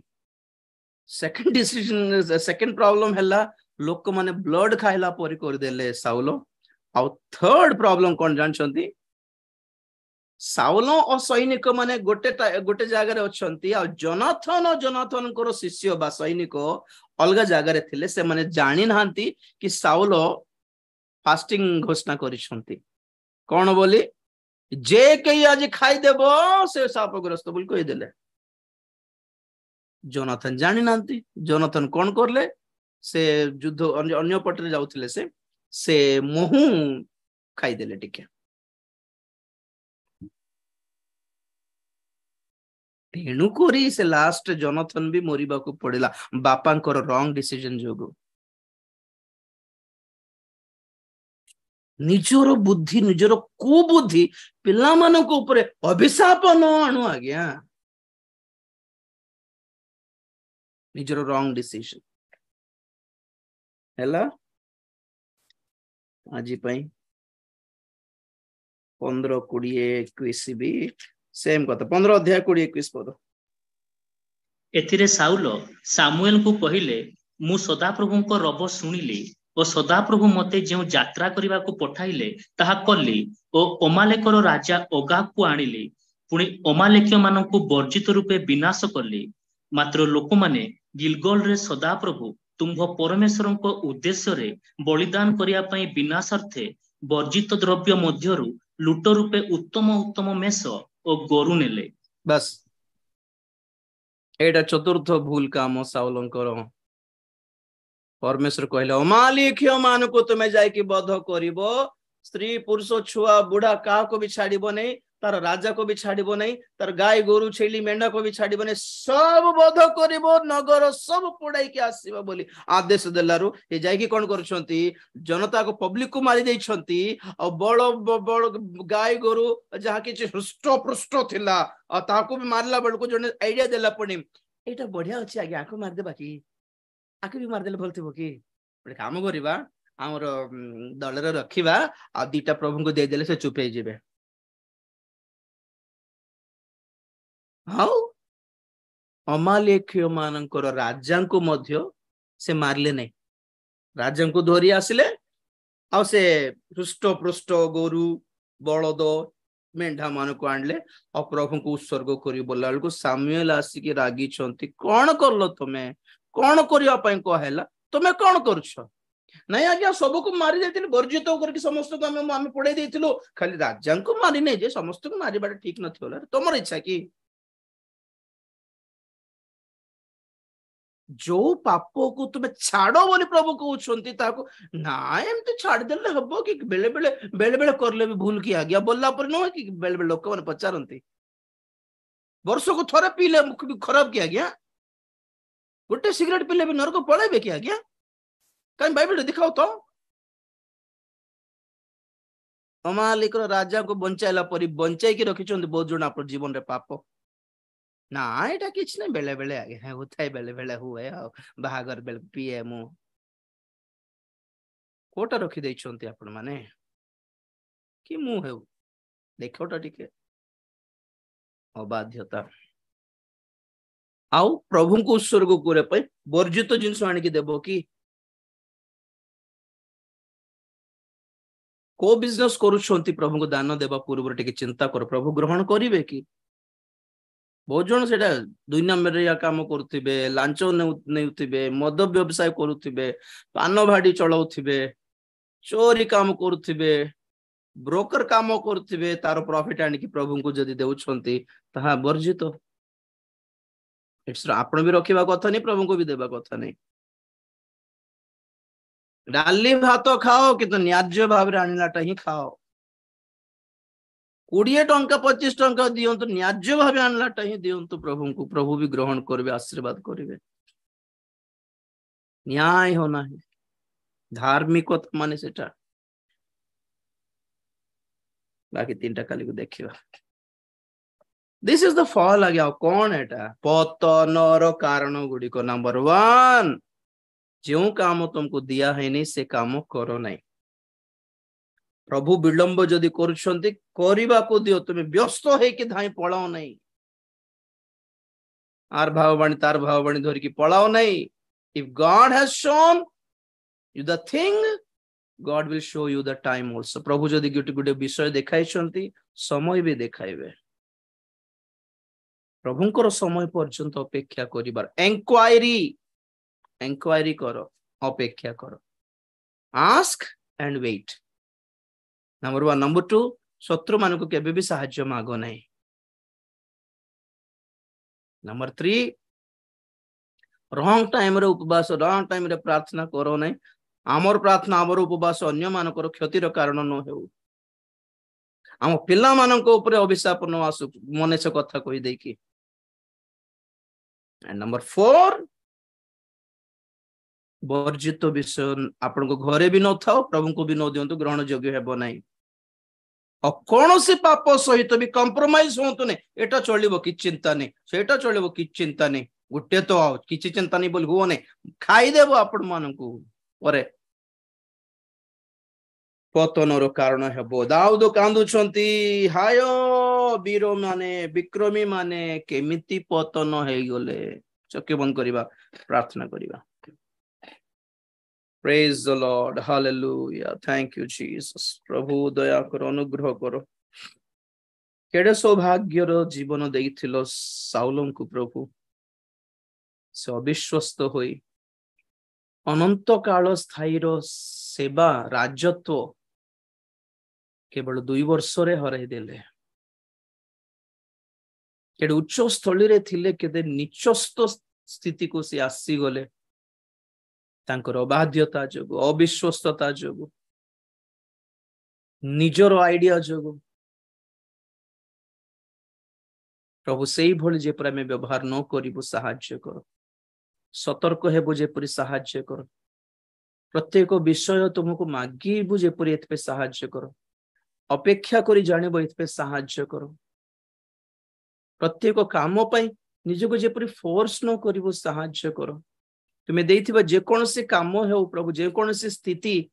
second decision second problem हैला लोक माने ब्लड खाइला परी कर देले साउलो आउ थर्ड प्रॉब्लम कोन जानछंती साउलो और सैनिक माने गोटे जगह रे अछंती आ जोनाथन को शिष्य बा सैनिक अलग जगह रे थिले से माने जानि नांती कि साउलो फास्टिंग घोषणा करिसंती कोन बोली जे कई आज खाई देबो से शापग्रस्त बोल कहि देले जोनाथन जानि नांती जोनाथन कोन करले से युद्ध अन्य पटरे जाउथिले से मोहू खाई देले टिके तेणुकोरी से लास्ट जोनाथन भी मरिबा को पड़िला बापांकर रॉन्ग डिसीजन जोगु निजर बुद्धि निजर कुबुद्धि पिला मानक ऊपर अभिशाप न आणु आज्ञा निजर रॉन्ग डिसीजन हैला आज पई 15 20 21 भी सेम कथा 15 अध्याय 20 21 पद एथिरे साउलो सामुएल को कहिले मु सदाप्रभु को रब सुनिली और सदाप्रभु मते जो यात्रा करने को पठाइले ताहा कली और अमालेकर राजा अगाग को आनिली पुणी अमालेक्य मानक वर्जित रूपे विनाश कली मात्र लोक माने गिलगल रे सदाप्रभु तुम्भ परमेश्वर को उद्देश्य रे बलिदान करिया पई विनाशार्थे वर्जित द्रव्य मध्यरु लूट रूपे उत्तम उत्तम मेष और गोरु नेले बस एटा चतुर्थ भूल काम साउलंकर परमेश्वर कहले अमालिक्य मान को तुम्हें जाइकी बध करिवो स्त्री पुरुष छुआ बुढ़ा का को भी छाड़िबो नहीं तार राजा को भी छाड़िबो नहीं तार गाय गोरु छेली मेंढा को भी छाड़िबो नहीं सब बध करिवो नगर सब पोड़ाई के आसीबो बोली आदेश देलारु ए जाइकी कोन करछंती जनता को पब्लिक को मारी देछंती और बड़ गाय गोरु जहा कि हृष्ट पृष्ठ थिला और ताको भी मारला बड़ को जने आईडिया देला पणी एटा बढ़िया अछि आगे आको मार दे बाकी आके भी मारदेले भल थी कि गोटे काम करवा आमर दल रखा आ दीटा प्रभु को देदेले से चुप हो हाँ अमालेक्य मानकर राजा को मध्य से मारले नहीं राजा को धरी आसिले आ से हृष्ट पृष्ठ गोरु बलद मेंढा मान को आणले और प्रभु को उत्सर्ग कर बोला बेलू सामुएल आसिक रागी कौन करल तुम्हें कौन करने कहला तुम्हें कौन करुछ नहीं आज्ञा सबको मारी देथिलु वर्जित करके समस्त को आम पड़े देथिलु खाली राजा को मारी नहीं जे समस्त को मारिबा ठीक नथिला तुमर इच्छा कि जो पाप को तुम्हें छाड़ो बोली प्रभु कहउछंती ताको ना एमती छाड़ देले हबो कि बेले बेले करले भी भूल की आज्ञा बोलला पर न कि बेले बेले लोक माने पचारंती वर्ष को थोड़े पीले मुख भी खराब की आज्ञा गोटे सिगरेट पीले भी नरक पड़े कि आज्ञा कहीं बाइबल दिखाओ तो अमालिक राजा को बंचाइला परी बंचाई की रखी बहुत जन आप जीवन रे पाप ना एटा किछ नहीं बेले बेले आगे होता है बेले बेले हुए बाहागर बेले पीए मु कोटा रखी देइछंती आपण माने कि मु हेउ देखोटा टिके अबाध्यता आउ प्रभु को उत्सर्ग करे वर्जित जिनस आनिकी देबो कि को बिजनेस करुछंती प्रभु को दान देबा पूर्व टिके चिंता कर प्रभु ग्रहण करिवे कि बहुत जन सेटा 2 नंबर या काम करुथिबे लांच नेउथिबे मद व्यवसाय करुथिबे पान भाडी चलाउथिबे चोरी काम करुथिबे ब्रोकर काम करुथिबे तार प्रॉफिट आनी कि प्रभु को जदी देउछंती ताहा वर्जित इट्स आपण भी रखिबा कथा नहीं प्रभु को भी देबा कथा नहीं डाली भात खाओ कि न्याज्य भाव आनिलाटा ही खाओ 20 टंका 25 टंका दियंतु न्याज्य भाव आनिलाटा ही दियंतु प्रभु को प्रभु भी ग्रहण करबे आशीर्वाद करबे न्याय होना है धार्मिकता माने सेटा बाकी 3टा काली को देखिबा दिस इज द फॉल आ गया कौन एटा पतनर कारण गुडी को नंबर 1 जो काम तुमको दिया है नहीं से काम करो नहीं प्रभु विलंब जदि करुछंती करिबा को दियो तुम व्यस्त है कि धाई पळाओ नहीं आर भाववाणी तार भाववाणी धरि कि पळाओ नहीं if God has shown you the thing God will show you the time also प्रभु जदि गुटे गुटे विषय देखाइछंती समय भी देखाइबे प्रभुंकर समय पर्यंत अपेक्षा करिबार इंक्वायरी करो अपेक्षा करो ask and wait number 1 number 2 शत्रु मान को केबे भी सहाय्य मागो नहीं नंबर 3 रॉन्ग टाइम रे उपवास रॉन्ग टाइम रे प्रार्थना करो नहीं आमर प्रार्थना आमर उपवास अन्य मानकर क्षतिर कारण न हेउ आम पिला मानक ऊपर अभिशाप न आसु मने से कथा कहि देकी एंड नंबर 4 वर्जित विषय आपण को घरे भी न थाओ प्रभु को भी न दियंतु ग्रहण योग्य हेबो नहीं और कौन से पाप सहित भी कंप्रोमाइज होतु ने एटा चलिबो कि चिंता नहीं सेटा चलिबो कि चिंता नहीं गुटे तो आओ किछि चिंता नहीं बोल हो नहीं खाई देबो आपण मान को परे पतनर कारण हेबो दाऊद कांदुछंती हायो वीर माने विक्रमी माने केमिति पतन हे गले चक्के बंद करिबा प्रार्थना करिबा Praise the Lord. Hallelujah. Thank you, Jesus. प्रभु दया करो अनुग्रह करो केडे सौभाग्यर जीवन देइथिलो साउलम को प्रभु से अविश्वस्त होई अनंत काल स्थायीर सेवा राजत्व केवल 2 वर्ष रे हराई देले केडे उच्च स्थली रे थिले केदे नीचस्थ स्थिति को से आसी गले तांकर अबाध्यता जोगु अविश्वस्तता जोगु निजर आइडिया जोगु प्रभु सेई भली जे पर में व्यवहार न करिबो सहाय्य करो सतर्क हेबो जे परि सहाय्य करो प्रत्येक विषय तुमको मागिबो जे परि एतपे सहाय्य करो अपेक्षा करी जानिबो एतपे सहाय्य करो प्रत्येक काम पई निजको जे परि फोर्स न करिबो सहाय्य करो तुम्हें देइथिबा जे कोनसे काम हेउ प्रभु जे कोनसे स्थिति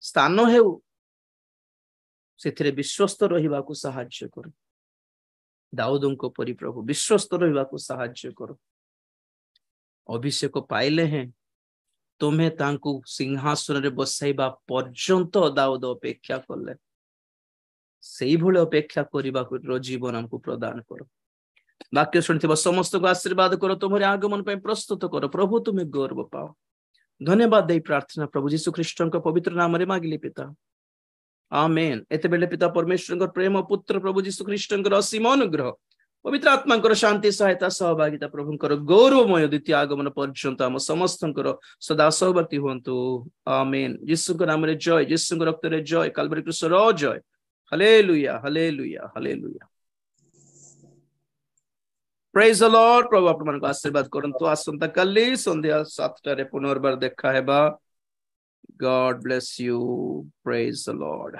स्थान हेउ सेथिरे विश्वस्त रहिबा को सहाय्य करो दाऊदंको परि प्रभु विश्वस्त रहिबा को सहाय्य करो अभिषेक पाइले हैं तुम्हें तांको सिंहासन रे बसाइबा पर्यंत दाऊद अपेक्षा करले सेई भले अपेक्षा करिबा को जीवन हमको प्रदान करो वाक्य सुनिथिबा समस्त को आशीर्वाद करो तुम्हारे आगमन पे प्रस्तुत करो प्रभु तुम्हें गौरव पाओ धन्यवाद दे प्रार्थना प्रभु यीशु ख्रीष्टन का पवित्र नाम रे मागिले पिता आमेन एते बेले पिता परमेश्वर का प्रेम पुत्र प्रभु यीशु ख्रीष्टन का असीम अनुग्रह पवित्र आत्मा कर शांति सहायता सहभागिता प्रभु कर गौरवमय द्वितीय आगमन पर्यंत हम समस्त सदा सहवर्ती हुंतु आमेन यीशु के नाम रे जय यीशु के रक्त रे जय कलवरी क्रूस रो जय hallelujah hallelujah hallelujah Praise the Lord. प्रभु आप मन को आशीर्वाद करंतु आसंता काली संध्या 7 रे पुनर्बार देखा हेबा God bless you. Praise the Lord.